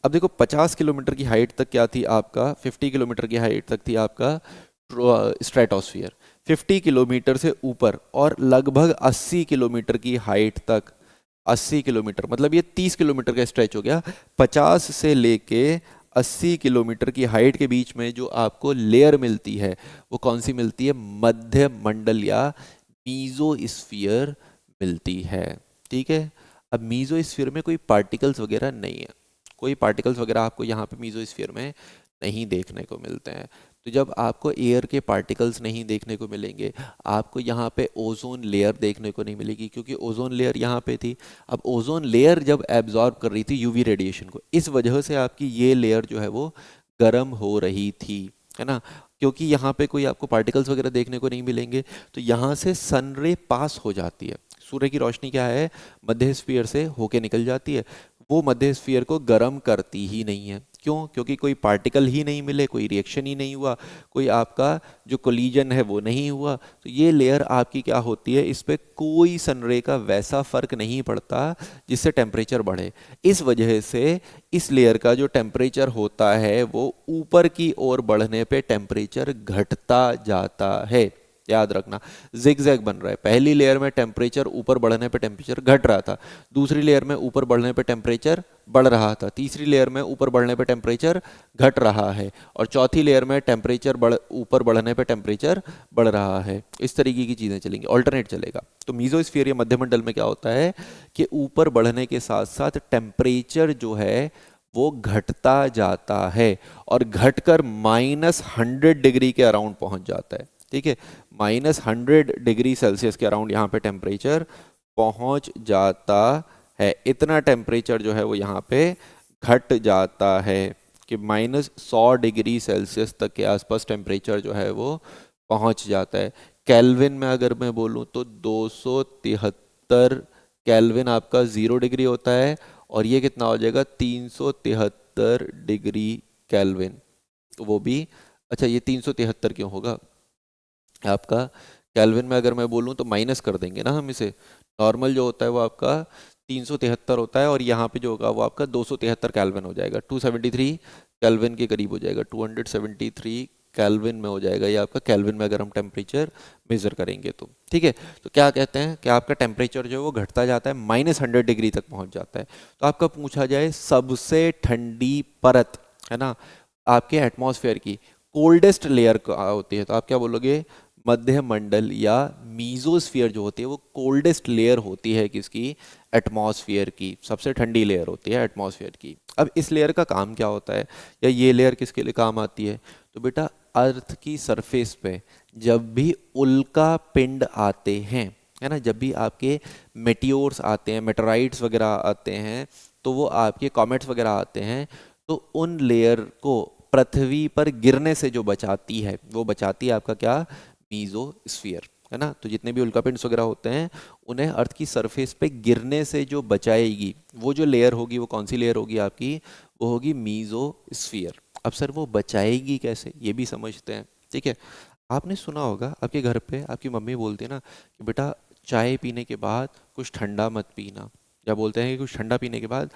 अब देखो 50 किलोमीटर की हाइट तक क्या थी आपका, 50 किलोमीटर की हाइट तक थी आपका स्ट्रेटोस्फीयर। 50 किलोमीटर से ऊपर और लगभग 80 किलोमीटर की हाइट तक, 80 किलोमीटर मतलब ये 30 किलोमीटर का स्ट्रेच हो गया। 50 से लेके 80 किलोमीटर की हाइट के बीच में जो आपको लेयर मिलती है वो कौन सी मिलती है, मध्य मंडल या मीजोस्फीयर मिलती है। ठीक है, अब मीजोस्फीयर में कोई पार्टिकल्स वगैरह नहीं है, कोई पार्टिकल्स वगैरह आपको यहाँ पे मीजोस्फीयर में नहीं देखने को मिलते हैं। तो जब आपको एयर के पार्टिकल्स नहीं देखने को मिलेंगे, आपको यहाँ पे ओजोन लेयर देखने को नहीं मिलेगी, क्योंकि ओजोन लेयर यहाँ पे थी। अब ओजोन लेयर जब एब्जॉर्ब कर रही थी यूवी रेडिएशन को, इस वजह से आपकी ये लेयर जो है वो गर्म हो रही थी, है ना। क्योंकि यहाँ पे कोई आपको पार्टिकल्स वगैरह देखने को नहीं मिलेंगे, तो यहाँ से सन रे पास हो जाती है, सूर्य की रोशनी क्या है, मध्य स्फीयर से होके निकल जाती है, वो मध्य स्फीयर को गर्म करती ही नहीं है। क्यों, क्योंकि कोई पार्टिकल ही नहीं मिले, कोई रिएक्शन ही नहीं हुआ, कोई आपका जो कोलिजन है वो नहीं हुआ, तो ये लेयर आपकी क्या होती है, इस पे कोई सनरे का वैसा फर्क नहीं पड़ता जिससे टेम्परेचर बढ़े। इस वजह से इस लेयर का जो टेम्परेचर होता है वो ऊपर की ओर बढ़ने पे टेम्परेचर घटता जाता है। याद रखना, जिग जैग बन रहा है। पहली लेयर में टेम्परेचर ऊपर बढ़ने पे टेम्परेचर घट रहा था, दूसरी लेयर में ऊपर बढ़ने पे टेम्परेचर बढ़ रहा था, तीसरी लेयर में ऊपर बढ़ने पे टेम्परेचर घट रहा है, और चौथी लेयर में टेम्परेचर ऊपर बढ़ने पे टेम्परेचर बढ़ रहा है। इस तरीके की चीज़ें चलेंगी, ऑल्टरनेट चलेगा। तो मीजोस्फीयर या मध्यमंडल में क्या होता है कि ऊपर बढ़ने के साथ साथ टेम्परेचर जो है वो घटता जाता है, और घटकर -100 डिग्री के अराउंड पहुंच जाता है। ठीक है, -100 डिग्री सेल्सियस के अराउंड यहाँ पे टेम्परेचर पहुंच जाता है। इतना टेम्परेचर जो है वो यहाँ पे घट जाता है कि -100 डिग्री सेल्सियस तक के आसपास टेम्परेचर जो है वो पहुंच जाता है। केल्विन में अगर मैं बोलूँ तो 273 केल्विन आपका 0 डिग्री होता है, और ये कितना हो जाएगा, 373 डिग्री केल्विन। वो भी, अच्छा ये 373 क्यों होगा आपका, केल्विन में अगर मैं बोलूँ तो माइनस कर देंगे ना हम इसे, नॉर्मल जो होता है वो आपका 373 होता है, और यहाँ पे जो होगा वो आपका 273 केल्विन हो जाएगा, 273 केल्विन के करीब हो जाएगा, 273 केल्विन में हो जाएगा ये आपका, केल्विन में अगर हम टेम्परेचर मेजर करेंगे तो। ठीक है, तो क्या कहते हैं कि आपका टेम्परेचर जो है वो घटता जाता है, -100 डिग्री तक पहुंच जाता है। तो आपका पूछा जाए सबसे ठंडी परत, है ना, आपके एटमॉस्फेयर की कोल्डेस्ट लेयर होती है, तो आप क्या बोलोगे, मध्य मंडल या मीजोस्फीयर जो होती है वो कोल्डेस्ट लेयर होती है किसकी, एटमॉस्फेयर की, सबसे ठंडी लेयर होती है एटमॉस्फेयर की। अब इस लेयर का काम क्या होता है, या ये लेयर किसके लिए काम आती है, तो बेटा अर्थ की सरफेस पे जब भी उल्का पिंड आते हैं, है ना, जब भी आपके मेटियोर्स आते हैं, मेटेराइट्स वगैरह आते हैं, तो वो आपके कॉमेट्स वगैरह आते हैं, तो उन लेयर को पृथ्वी पर गिरने से जो बचाती है वो बचाती है आपका क्या, मीजोस्फीयर, है ना। तो जितने भी उल्कापिंड्स वगैरह होते हैं उन्हें अर्थ की सरफेस पे गिरने से जो बचाएगी, वो जो लेयर होगी वो कौन सी लेयर होगी आपकी, वो होगी मीजोस्फीयर। अब सर वो बचाएगी कैसे, ये भी समझते हैं। ठीक है, आपने सुना होगा आपके घर पे आपकी मम्मी बोलती है ना कि बेटा चाय पीने के बाद कुछ ठंडा मत पीना, या बोलते हैं कि कुछ ठंडा पीने के बाद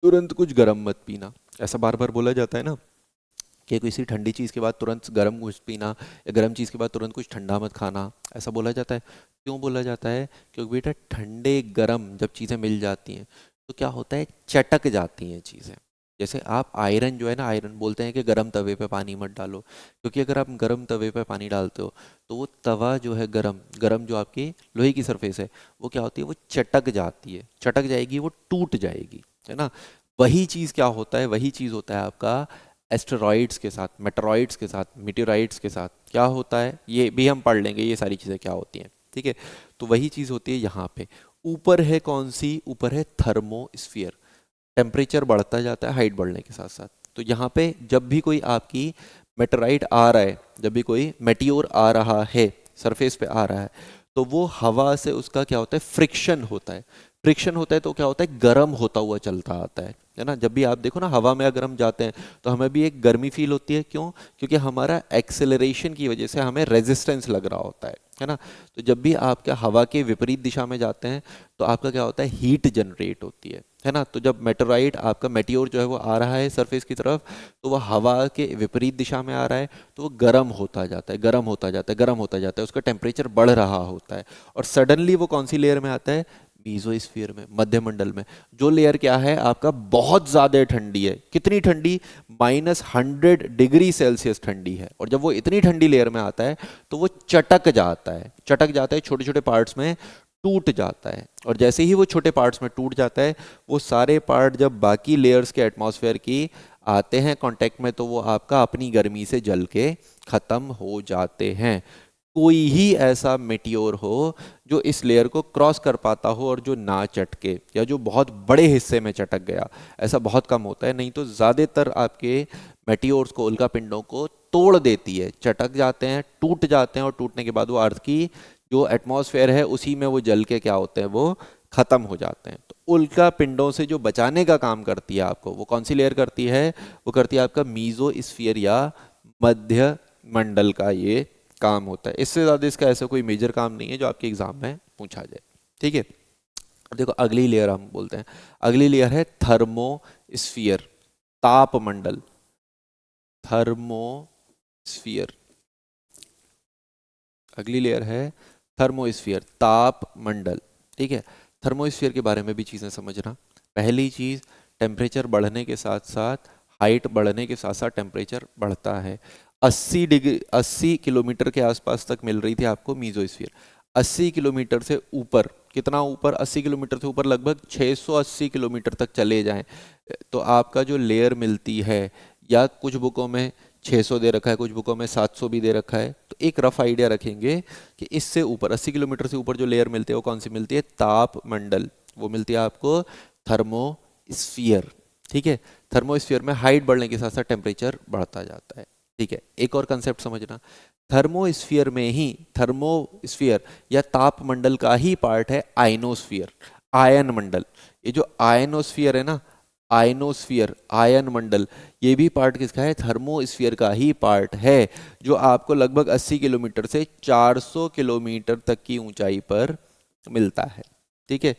तुरंत कुछ गर्म मत पीना। ऐसा बार बार बोला जाता है ना कि किसी ठंडी चीज़ के बाद तुरंत गर्म कुछ पीना, या गर्म चीज़ के बाद तुरंत कुछ ठंडा मत खाना, ऐसा बोला जाता है। क्यों बोला जाता है? क्योंकि बेटा ठंडे गर्म जब चीज़ें मिल जाती हैं तो क्या होता है, चटक जाती हैं चीज़ें। जैसे आप आयरन जो है ना, आयरन बोलते हैं कि गर्म तवे पे पानी मत डालो, क्योंकि अगर आप गर्म तवे पे पानी डालते हो तो वो तवा जो है गरम गरम जो आपकी लोहे की सरफेस है वो क्या होती है, वो चटक जाती है, चटक जाएगी, वो टूट जाएगी, है ना। वही चीज़ क्या होता है, वही चीज़ होता है आपका एस्टेरॉइड्स के साथ, मेटेरॉइड्स के साथ, मीटेराइट्स के साथ। क्या होता है ये भी हम पढ़ लेंगे, ये सारी चीज़ें क्या होती हैं, ठीक है। तो वही चीज़ होती है यहाँ पे। ऊपर है कौन सी? ऊपर है थर्मोस्फियर। टेम्परेचर बढ़ता जाता है हाइट बढ़ने के साथ साथ। तो यहाँ पे जब भी कोई आपकी मेटेराइट आ रहा है, जब भी कोई मेटियोर आ रहा है, सरफेस पे आ रहा है, तो वो हवा से उसका क्या होता है, फ्रिक्शन होता है। फ्रिक्शन होता है तो क्या होता है, गर्म होता हुआ चलता आता है ना। जब भी आप देखो ना हवा में अगर हम जाते हैं तो हमें भी एक गर्मी फील होती है। क्यों? क्योंकि हमारा एक्सेलरेशन की वजह से हमें रेजिस्टेंस लग रहा होता है ना। तो जब भी आप क्या हवा के विपरीत दिशा में जाते हैं तो आपका क्या होता है, हीट जनरेट होती है ना। तो जब मेटेराइट आपका मेटियोर जो है वो आ रहा है सरफेस की तरफ, तो वह हवा के विपरीत दिशा में आ रहा है, तो वो गर्म होता जाता है, गर्म होता जाता है, गर्म होता जाता है, उसका टेम्परेचर बढ़ रहा होता है। और सडनली वो कौन सी लेयर में आता है? मीजोस्फीयर में, मध्य मंडल में। जो लेयर क्या है आपका, बहुत ज्यादा ठंडी है। कितनी ठंडी? -100 डिग्री सेल्सियस ठंडी है। और जब वो इतनी ठंडी लेयर में आता है तो वो चटक जाता है, चटक जाता है, छोटे छोटे पार्ट्स में टूट जाता है। और जैसे ही वो छोटे पार्ट्स में टूट जाता है, वो सारे पार्ट जब बाकी लेयर्स के एटमॉस्फेयर की आते हैं कांटेक्ट में, तो वो आपका अपनी गर्मी से जल के खत्म हो जाते हैं। कोई ही ऐसा मेटियोर हो जो इस लेयर को क्रॉस कर पाता हो और जो ना चटके, या जो बहुत बड़े हिस्से में चटक गया, ऐसा बहुत कम होता है। नहीं तो ज्यादातर आपके मेटियोर्स को, उल्का पिंडों को तोड़ देती है, चटक जाते हैं, टूट जाते हैं, और टूटने के बाद वो अर्थ की जो एटमॉस्फेयर है उसी में वो जल के क्या होते हैं, वो खत्म हो जाते हैं। तो उल्का पिंडों से जो बचाने का काम करती है आपको, वो कौन सी लेयर करती है? वो करती है आपका मीजोस्फीयर या मध्य मंडल का ये काम होता है। इससे ज्यादा इसका ऐसा कोई मेजर काम नहीं है जो आपके एग्जाम में पूछा जाए, ठीक है। अब देखो अगली लेयर हम बोलते हैं, अगली लेयर है थर्मोस्फियर, तापमंडल। थर्मोस्फियर, अगली लेयर है थर्मोस्फियर, तापमंडल, ठीक है। थर्मोस्फियर के बारे में भी चीजें समझना। पहली चीज, टेम्परेचर बढ़ने के साथ साथ, हाइट बढ़ने के साथ साथ टेम्परेचर बढ़ता है। 80 किलोमीटर के आसपास तक मिल रही थी आपको मीजोस्फीयर। 80 किलोमीटर से ऊपर, कितना ऊपर? 80 किलोमीटर से ऊपर लगभग 680 किलोमीटर तक चले जाएं तो आपका जो लेयर मिलती है, या कुछ बुकों में 600 दे रखा है, कुछ बुकों में 700 भी दे रखा है, तो एक रफ आइडिया रखेंगे कि इससे ऊपर 80 किलोमीटर से ऊपर जो लेयर मिलती है वो कौन सी मिलती है? तापमंडल। वो मिलती है आपको थर्मोस्फियर, ठीक है। थर्मोस्फियर में हाइट बढ़ने के साथ साथ टेम्परेचर बढ़ता जाता है, ठीक है। एक और कंसेप्ट समझना, थर्मोस्फियर में ही, थर्मोस्फियर या तापमंडल का ही पार्ट है आयनोस्फियर, आयन मंडल। ये जो आयनोस्फियर है ना, आयनोस्फियर, आयन मंडल, ये भी पार्ट किसका है? थर्मोस्फियर का ही पार्ट है, जो आपको लगभग 80 किलोमीटर से 400 किलोमीटर तक की ऊंचाई पर मिलता है, ठीक है।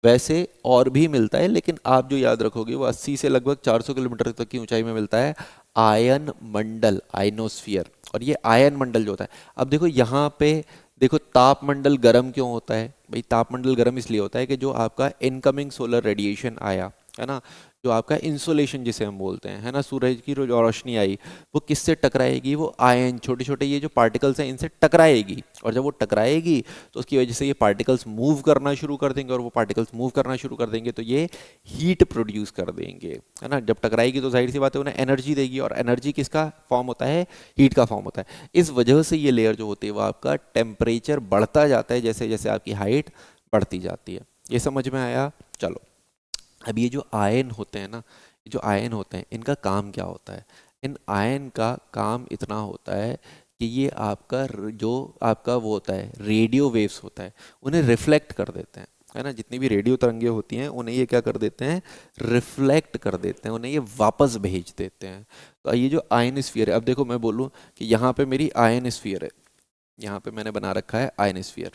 वैसे और भी मिलता है, लेकिन आप जो याद रखोगे वो 80 से लगभग 400 किलोमीटर तक की ऊंचाई में मिलता है आयन मंडल, आयनोस्फियर। और ये आयन मंडल जो होता है, अब देखो यहाँ पे देखो तापमंडल गर्म क्यों होता है भाई? तापमंडल गर्म इसलिए होता है कि जो आपका इनकमिंग सोलर रेडिएशन आया है ना, जो आपका इंसोलेशन जिसे हम बोलते हैं, है ना, सूरज की जो रोशनी आई, वो किससे टकराएगी? वो आयन, छोटे छोटे ये जो पार्टिकल्स हैं, इनसे टकराएगी। और जब वो टकराएगी तो उसकी वजह से ये पार्टिकल्स मूव करना शुरू कर देंगे, और वो पार्टिकल्स मूव करना शुरू कर देंगे तो ये हीट प्रोड्यूस कर देंगे, है ना। जब टकराएगी तो जाहिर सी बात है उन्हें एनर्जी देगी, और एनर्जी किसका फॉर्म होता है? हीट का फॉर्म होता है। इस वजह से ये लेयर जो होती है वो आपका टेम्परेचर बढ़ता जाता है जैसे जैसे आपकी हाइट बढ़ती जाती है। ये समझ में आया? चलो, अब ये जो आयन होते हैं ना, ये जो आयन होते हैं, इनका काम क्या होता है? इन आयन का काम इतना होता है कि ये आपका जो आपका वो होता है रेडियो वेव्स होता है, उन्हें रिफ्लेक्ट कर देते हैं। है ना, जितनी भी रेडियो तरंगे होती हैं उन्हें ये क्या कर देते हैं, रिफ्लेक्ट कर देते हैं, उन्हें ये वापस भेज देते हैं। तो ये जो आयन स्फीयर है, अब देखो मैं बोलूँ कि यहाँ पे मेरी आयन स्फीयर है, यहाँ पे मैंने बना रखा है आयन स्फीयर,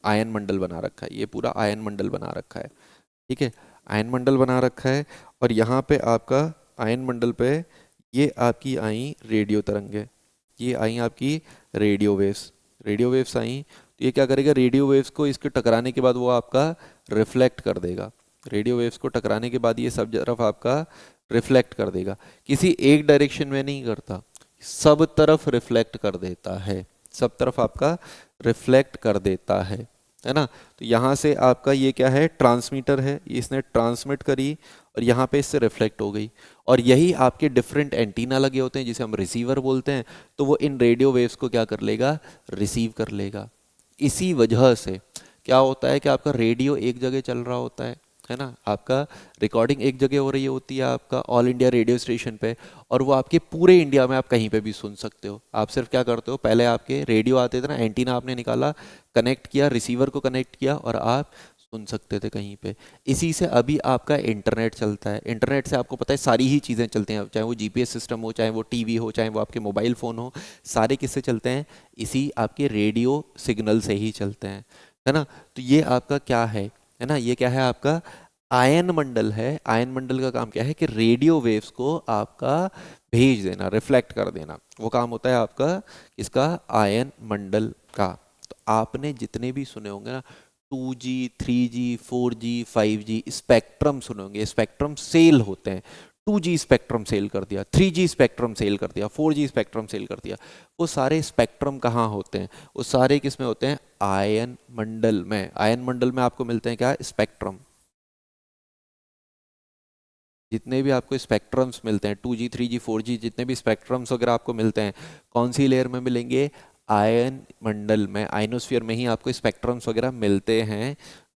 आयन मंडल बना रखा है, ये पूरा आयन मंडल बना रखा है, ठीक है, आयन मंडल बना रखा है। और यहाँ पे आपका आयन मंडल पे ये आपकी आई रेडियो तरंगे, ये आई आपकी रेडियो वेव्स, रेडियो वेव्स आई। तो ये क्या करेगा, रेडियो वेव्स को इसके टकराने के बाद वो आपका रिफ्लेक्ट कर देगा, रेडियो वेव्स को टकराने के बाद ये सब तरफ आपका रिफ्लेक्ट कर देगा, किसी एक डायरेक्शन में नहीं करता, सब तरफ रिफ्लेक्ट कर देता है, सब तरफ आपका रिफ्लेक्ट कर देता है ना। तो यहाँ से आपका ये क्या है, ट्रांसमीटर है, इसने ट्रांसमिट करी और यहाँ पे इससे रिफ्लेक्ट हो गई, और यही आपके डिफरेंट एंटीना लगे होते हैं जिसे हम रिसीवर बोलते हैं, तो वो इन रेडियो वेव्स को क्या कर लेगा, रिसीव कर लेगा। इसी वजह से क्या होता है कि आपका रेडियो एक जगह चल रहा होता है ना, आपका रिकॉर्डिंग एक जगह हो रही होती है आपका ऑल इंडिया रेडियो स्टेशन पे, और वो आपके पूरे इंडिया में आप कहीं पे भी सुन सकते हो। आप सिर्फ क्या करते हो, पहले आपके रेडियो आते थे ना, एंटीना आपने निकाला, कनेक्ट किया, रिसीवर को कनेक्ट किया और आप सुन सकते थे कहीं पे। इसी से अभी आपका इंटरनेट चलता है, इंटरनेट से आपको पता है सारी ही चीज़ें चलती हैं, चाहे वो जीपीएस सिस्टम हो, चाहे वो टीवी हो, चाहे वो आपके मोबाइल फ़ोन हो, सारे किससे चलते हैं, इसी आपके रेडियो सिग्नल से ही चलते हैं, है ना। तो ये आपका क्या है ना, ये क्या है आपका आयन मंडल है। आयन मंडल का काम क्या है कि रेडियो वेव्स को आपका भेज देना, रिफ्लेक्ट कर देना, वो काम होता है आपका इसका आयन मंडल का। तो आपने जितने भी सुने होंगे ना, 2G 3G 4G 5G spectrum सुने होंगे, स्पेक्ट्रम सेल होते हैं, 2G स्पेक्ट्रम सेल कर दिया, 3G स्पेक्ट्रम सेल कर दिया, 4G स्पेक्ट्रम सेल कर दिया, वो सारे स्पेक्ट्रम कहाँ होते हैं, वो सारे किस में होते हैं, आयन मंडल में। आयन मंडल में आपको मिलते हैं क्या, स्पेक्ट्रम, जितने भी आपको स्पेक्ट्रम्स मिलते हैं 2G 3G 4G, जितने भी स्पेक्ट्रम्स वगैरह आपको मिलते हैं, कौन सी लेयर में मिलेंगे, आयन मंडल में, आयनोस्फीयर में ही आपको स्पेक्ट्रम्स वगैरह मिलते हैं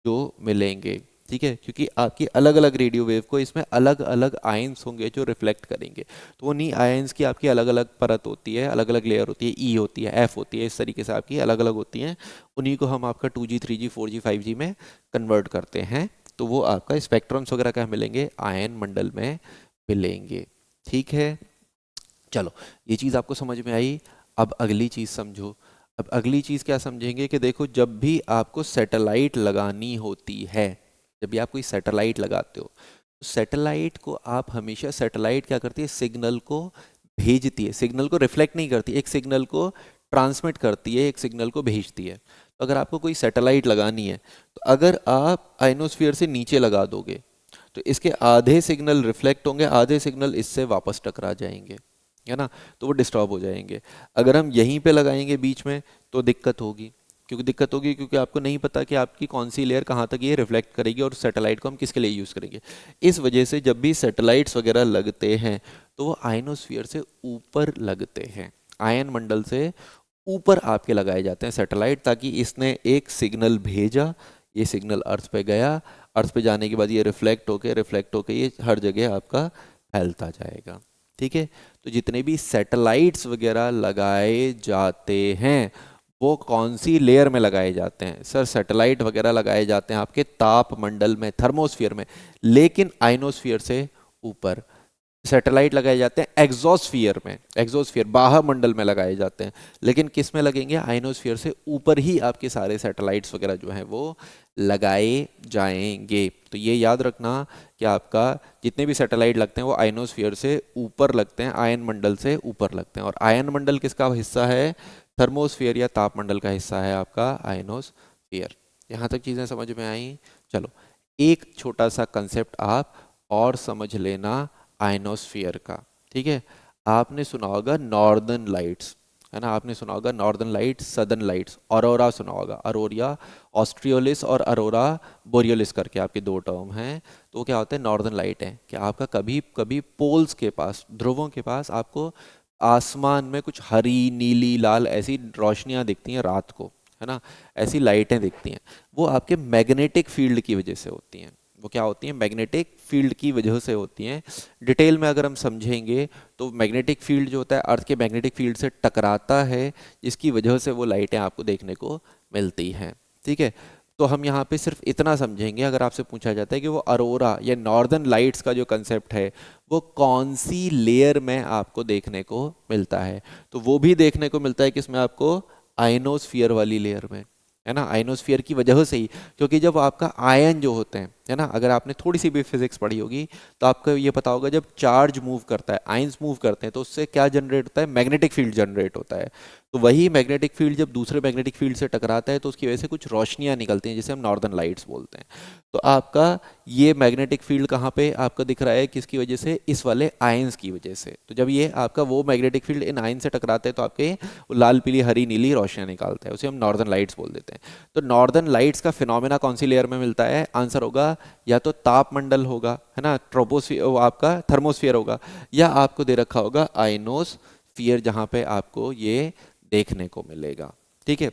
जो मिलेंगे, ठीक है, क्योंकि आपकी अलग अलग रेडियो वेव को इसमें अलग अलग आयंस होंगे जो रिफ्लेक्ट करेंगे। तो उन्हीं आयंस की आपकी अलग अलग परत होती है, अलग अलग लेयर होती है, ई होती है, एफ होती है, इस तरीके से आपकी अलग अलग होती हैं, उन्हीं को हम आपका 2G 3G 4G 5G में कन्वर्ट करते हैं। तो वो आपका स्पेक्ट्रम्स वगैरह क्या मिलेंगे, आयन मंडल में मिलेंगे, ठीक है। चलो ये चीज़ आपको समझ में आई। अब अगली चीज़ समझो। अब अगली चीज़ क्या समझेंगे कि देखो, जब भी आपको सैटेलाइट लगानी होती है, जब भी आप कोई सैटेलाइट लगाते हो, तो सैटेलाइट को आप हमेशा, सैटेलाइट क्या करती है, सिग्नल को भेजती है, सिग्नल को रिफ्लेक्ट नहीं करती, एक सिग्नल को ट्रांसमिट करती है, एक सिग्नल को भेजती है। तो अगर आपको कोई सैटेलाइट लगानी है, तो अगर आप आइनोस्फीयर से नीचे लगा दोगे तो इसके आधे सिग्नल रिफ्लेक्ट होंगे, आधे सिग्नल इससे वापस टकरा जाएंगे, है ना, तो वो डिस्टर्ब हो जाएंगे। अगर हम यहीं पे लगाएंगे बीच में तो दिक्कत होगी, क्योंकि दिक्कत होगी क्योंकि आपको नहीं पता कि आपकी कौन सी लेयर कहाँ तक ये रिफ्लेक्ट करेगी और सैटेलाइट को हम किसके लिए यूज़ करेंगे। इस वजह से जब भी सैटेलाइट्स वगैरह लगते हैं तो वो आयनोस्फीयर से ऊपर लगते हैं, आयन मंडल से ऊपर आपके लगाए जाते हैं सैटेलाइट, ताकि इसने एक सिग्नल भेजा, ये सिग्नल अर्थ पे गया, अर्थ पे जाने के बाद ये रिफ्लेक्ट होके ये हर जगह आपका फैलता जाएगा, ठीक है। तो जितने भी सैटेलाइट्स वगैरह लगाए जाते हैं वो कौन सी लेयर में लगाए जाते हैं, सर सैटेलाइट वगैरह लगाए जाते हैं आपके ताप मंडल में, थर्मोस्फीयर में, लेकिन आइनोस्फीयर से ऊपर। सैटेलाइट लगाए जाते हैं एग्जोस्फीयर में, एग्जोस्फीयर बाह्य मंडल में लगाए जाते हैं, लेकिन किस में लगेंगे, आइनोस्फीयर से ऊपर ही आपके सारे सैटेलाइट्स वगैरह जो हैं वो लगाए जाएंगे। तो ये याद रखना कि आपका जितने भी सैटेलाइट लगते हैं वो आइनोस्फीयर से ऊपर लगते हैं, आयन मंडल से ऊपर लगते हैं। और आयन मंडल किसका हिस्सा है, थर्मोस्फीयर या तापमंडल का हिस्सा है आपका आयनोस्फीयर। यहाँ तक चीज़ें समझ में आई। चलो एक छोटा सा कंसेप्ट आप और समझ लेना आयनोस्फीयर का, ठीक है। आपने सुना होगा नॉर्दर्न लाइट्स, है ना, आपने सुना होगा northern lights, southern lights, Arora सुना होगा, अरोरिया ऑस्ट्रियोलिस और अरोरा बोरियोलिस करके आपके दो टर्म हैं। तो वो क्या होते हैं, नॉर्दर्न लाइट है कि आपका कभी कभी पोल्स के पास, ध्रुवों के पास आपको आसमान में कुछ हरी नीली लाल ऐसी रोशनियाँ दिखती हैं रात को, है ना, ऐसी लाइटें दिखती हैं, वो आपके मैग्नेटिक फील्ड की वजह से होती हैं। वो क्या होती हैं, मैग्नेटिक फील्ड की वजह से होती हैं। डिटेल में अगर हम समझेंगे तो मैग्नेटिक फील्ड जो होता है अर्थ के मैग्नेटिक फील्ड से टकराता है, जिसकी वजह से वो लाइटें आपको देखने को मिलती हैं, ठीक है। तो हम यहाँ पे सिर्फ इतना समझेंगे, अगर आपसे पूछा जाता है कि वो अरोरा या नॉर्दर्न लाइट्स का जो कंसेप्ट है वो कौन सी लेयर में आपको देखने को मिलता है, तो वो भी देखने को मिलता है किसमें आपको, आयनोस्फीयर वाली लेयर में, है ना। आयनोस्फीयर की वजह से ही, क्योंकि जब आपका आयन जो होते हैं, है ना, अगर आपने थोड़ी सी भी फिजिक्स पढ़ी होगी तो आपको ये पता होगा, जब चार्ज मूव करता है, आयंस मूव करते हैं, तो उससे क्या जनरेट होता है, मैग्नेटिक फील्ड जनरेट होता है। तो वही मैग्नेटिक फील्ड जब दूसरे मैग्नेटिक फील्ड से टकराता है तो उसकी वजह से कुछ रोशनियां निकलती हैं जिसे हम नॉर्दर्न लाइट्स बोलते हैं। तो आपका ये मैग्नेटिक फील्ड कहाँ पे आपका दिख रहा है, किसकी वजह से, इस वाले आयंस की वजह से। तो जब ये आपका वो मैग्नेटिक फील्ड इन आयन से टकराते हैं तो आपके वो लाल पीली हरी नीली रोशनियां निकालता है, उसे हम नॉर्दर्न लाइट्स बोल देते हैं। तो नॉर्दर्न लाइट्स का फिनोमेना कौन सी लेयर में मिलता है, आंसर होगा या तो तापमंडल होगा, है ना, ट्रोपोस्फियर, आपका थर्मोस्फियर होगा, या आपको दे रखा होगा आइनोस्फियर, जहां पे आपको ये देखने को मिलेगा। ठीक है,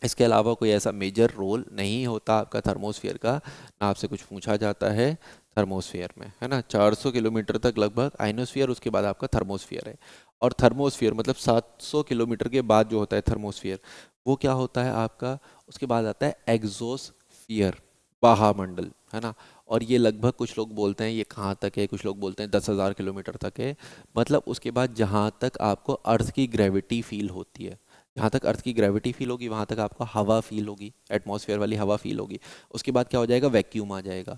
इसके अलावा कोई ऐसा मेजर रोल नहीं होता आपका थर्मोस्फियर का, ना आपसे कुछ पूछा जाता है थर्मोस्फियर में, है ना। 400 किलोमीटर तक लगभग आइनोस्फियर, उसके बाद आपका थर्मोस्फियर है। और थर्मोस्फियर मतलब 700 किलोमीटर के बाद जो होता है थर्मोस्फियर, वो क्या होता है आपका, उसके बाद आता है एग्जोस्फियर, बाहामंडल, है ना। और ये लगभग कुछ लोग बोलते हैं ये कहाँ तक है, कुछ लोग बोलते हैं 10,000 किलोमीटर तक है। मतलब उसके बाद जहाँ तक आपको अर्थ की ग्रेविटी फील होती है, जहाँ तक अर्थ की ग्रेविटी फील होगी वहाँ तक आपको हवा फील होगी, एटमॉस्फेयर वाली हवा फील होगी। उसके बाद क्या हो जाएगा, वैक्यूम आ जाएगा।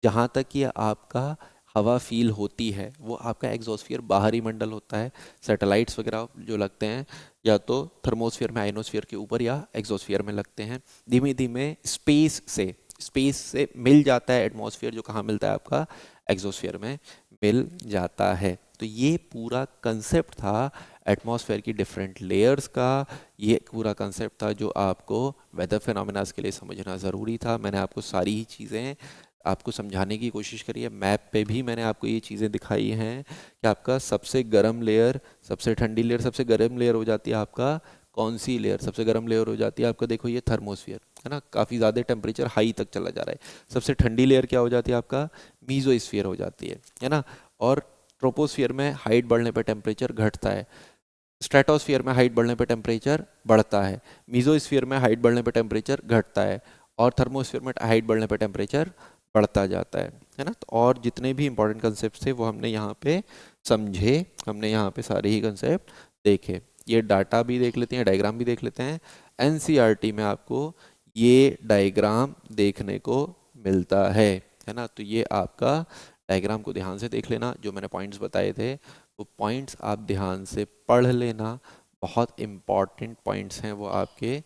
जहाँ तक ये आपका हवा फील होती है वो आपका एग्जॉस्फियर बाहरी मंडल होता है। सैटेलाइट्स वगैरह जो लगते हैं या तो थर्मोस्फियर में, आइनोस्फियर के ऊपर, या एग्जॉस्फियर में लगते हैं। धीमे धीमे स्पेस से मिल जाता है एटमॉस्फेयर, जो कहाँ मिलता है आपका, एग्जॉस्फियर में मिल जाता है। तो ये पूरा कंसेप्ट था एटमॉस्फेयर की डिफरेंट लेयर्स का। ये पूरा कंसेप्ट था जो आपको वेदर फिनोमेनास के लिए समझना ज़रूरी था। मैंने आपको सारी ही चीज़ें आपको समझाने की कोशिश करी है। मैप पे भी मैंने आपको ये चीज़ें दिखाई हैं कि आपका सबसे गर्म लेयर, सबसे ठंडी लेयर, सबसे गर्म लेयर हो जाती है आपका कौन सी लेयर, सबसे गर्म लेयर हो जाती है आपका, देखो ये थर्मोस्फियर, है ना, काफ़ी ज़्यादा टेम्परेचर हाई तक चला जा रहा है। सबसे ठंडी लेयर क्या हो जाती है आपका, मीजोस्फीयर हो जाती है ना। और ट्रोपोस्फियर में हाइट बढ़ने पर टेम्परेचर घटता है, स्ट्रेटोस्फियर में हाइट बढ़ने पर टेम्परेचर बढ़ता है, मीजोस्फियर में हाइट बढ़ने पर टेम्परेचर घटता है, और थर्मोस्फियर में हाइट बढ़ने पर टेम्परेचर बढ़ता जाता है ना। तो और जितने भी इंपॉर्टेंट कंसेप्ट थे वो हमने यहाँ पे समझे, हमने यहाँ पे सारे ही कंसेप्ट देखे। ये डाटा भी देख लेते हैं, डायग्राम भी देख लेते हैं। एनसीईआरटी में आपको ये डायग्राम देखने को मिलता है ना। तो ये आपका डायग्राम को ध्यान से देख लेना, जो मैंने पॉइंट्स बताए थे वो पॉइंट्स आप ध्यान से पढ़ लेना। बहुत इम्पॉर्टेंट पॉइंट्स हैं वो आपके,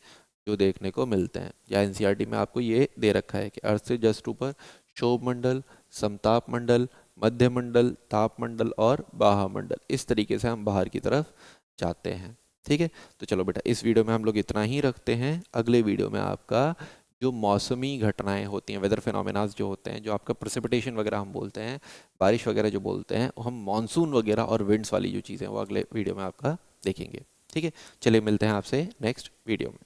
जो देखने को मिलते हैं। या एनसीईआरटी में आपको ये दे रखा है कि अर्थ से जस्ट ऊपर क्षोभ मंडल, समताप मंडल, मध्य मंडल, ताप मंडल और बाह्यमंडल, इस तरीके से हम बाहर की तरफ जाते हैं। ठीक है, तो चलो बेटा इस वीडियो में हम लोग इतना ही रखते हैं। अगले वीडियो में आपका जो मौसमी घटनाएं होती हैं, वेदर फिनोमेनास जो होते हैं, जो आपका प्रेसिपिटेशन वगैरह हम बोलते हैं, बारिश वगैरह जो बोलते हैं, हम मानसून वगैरह और विंड्स वाली जो चीज़ें वो अगले वीडियो में आपका देखेंगे। ठीक है, चलिए मिलते हैं आपसे नेक्स्ट वीडियो में।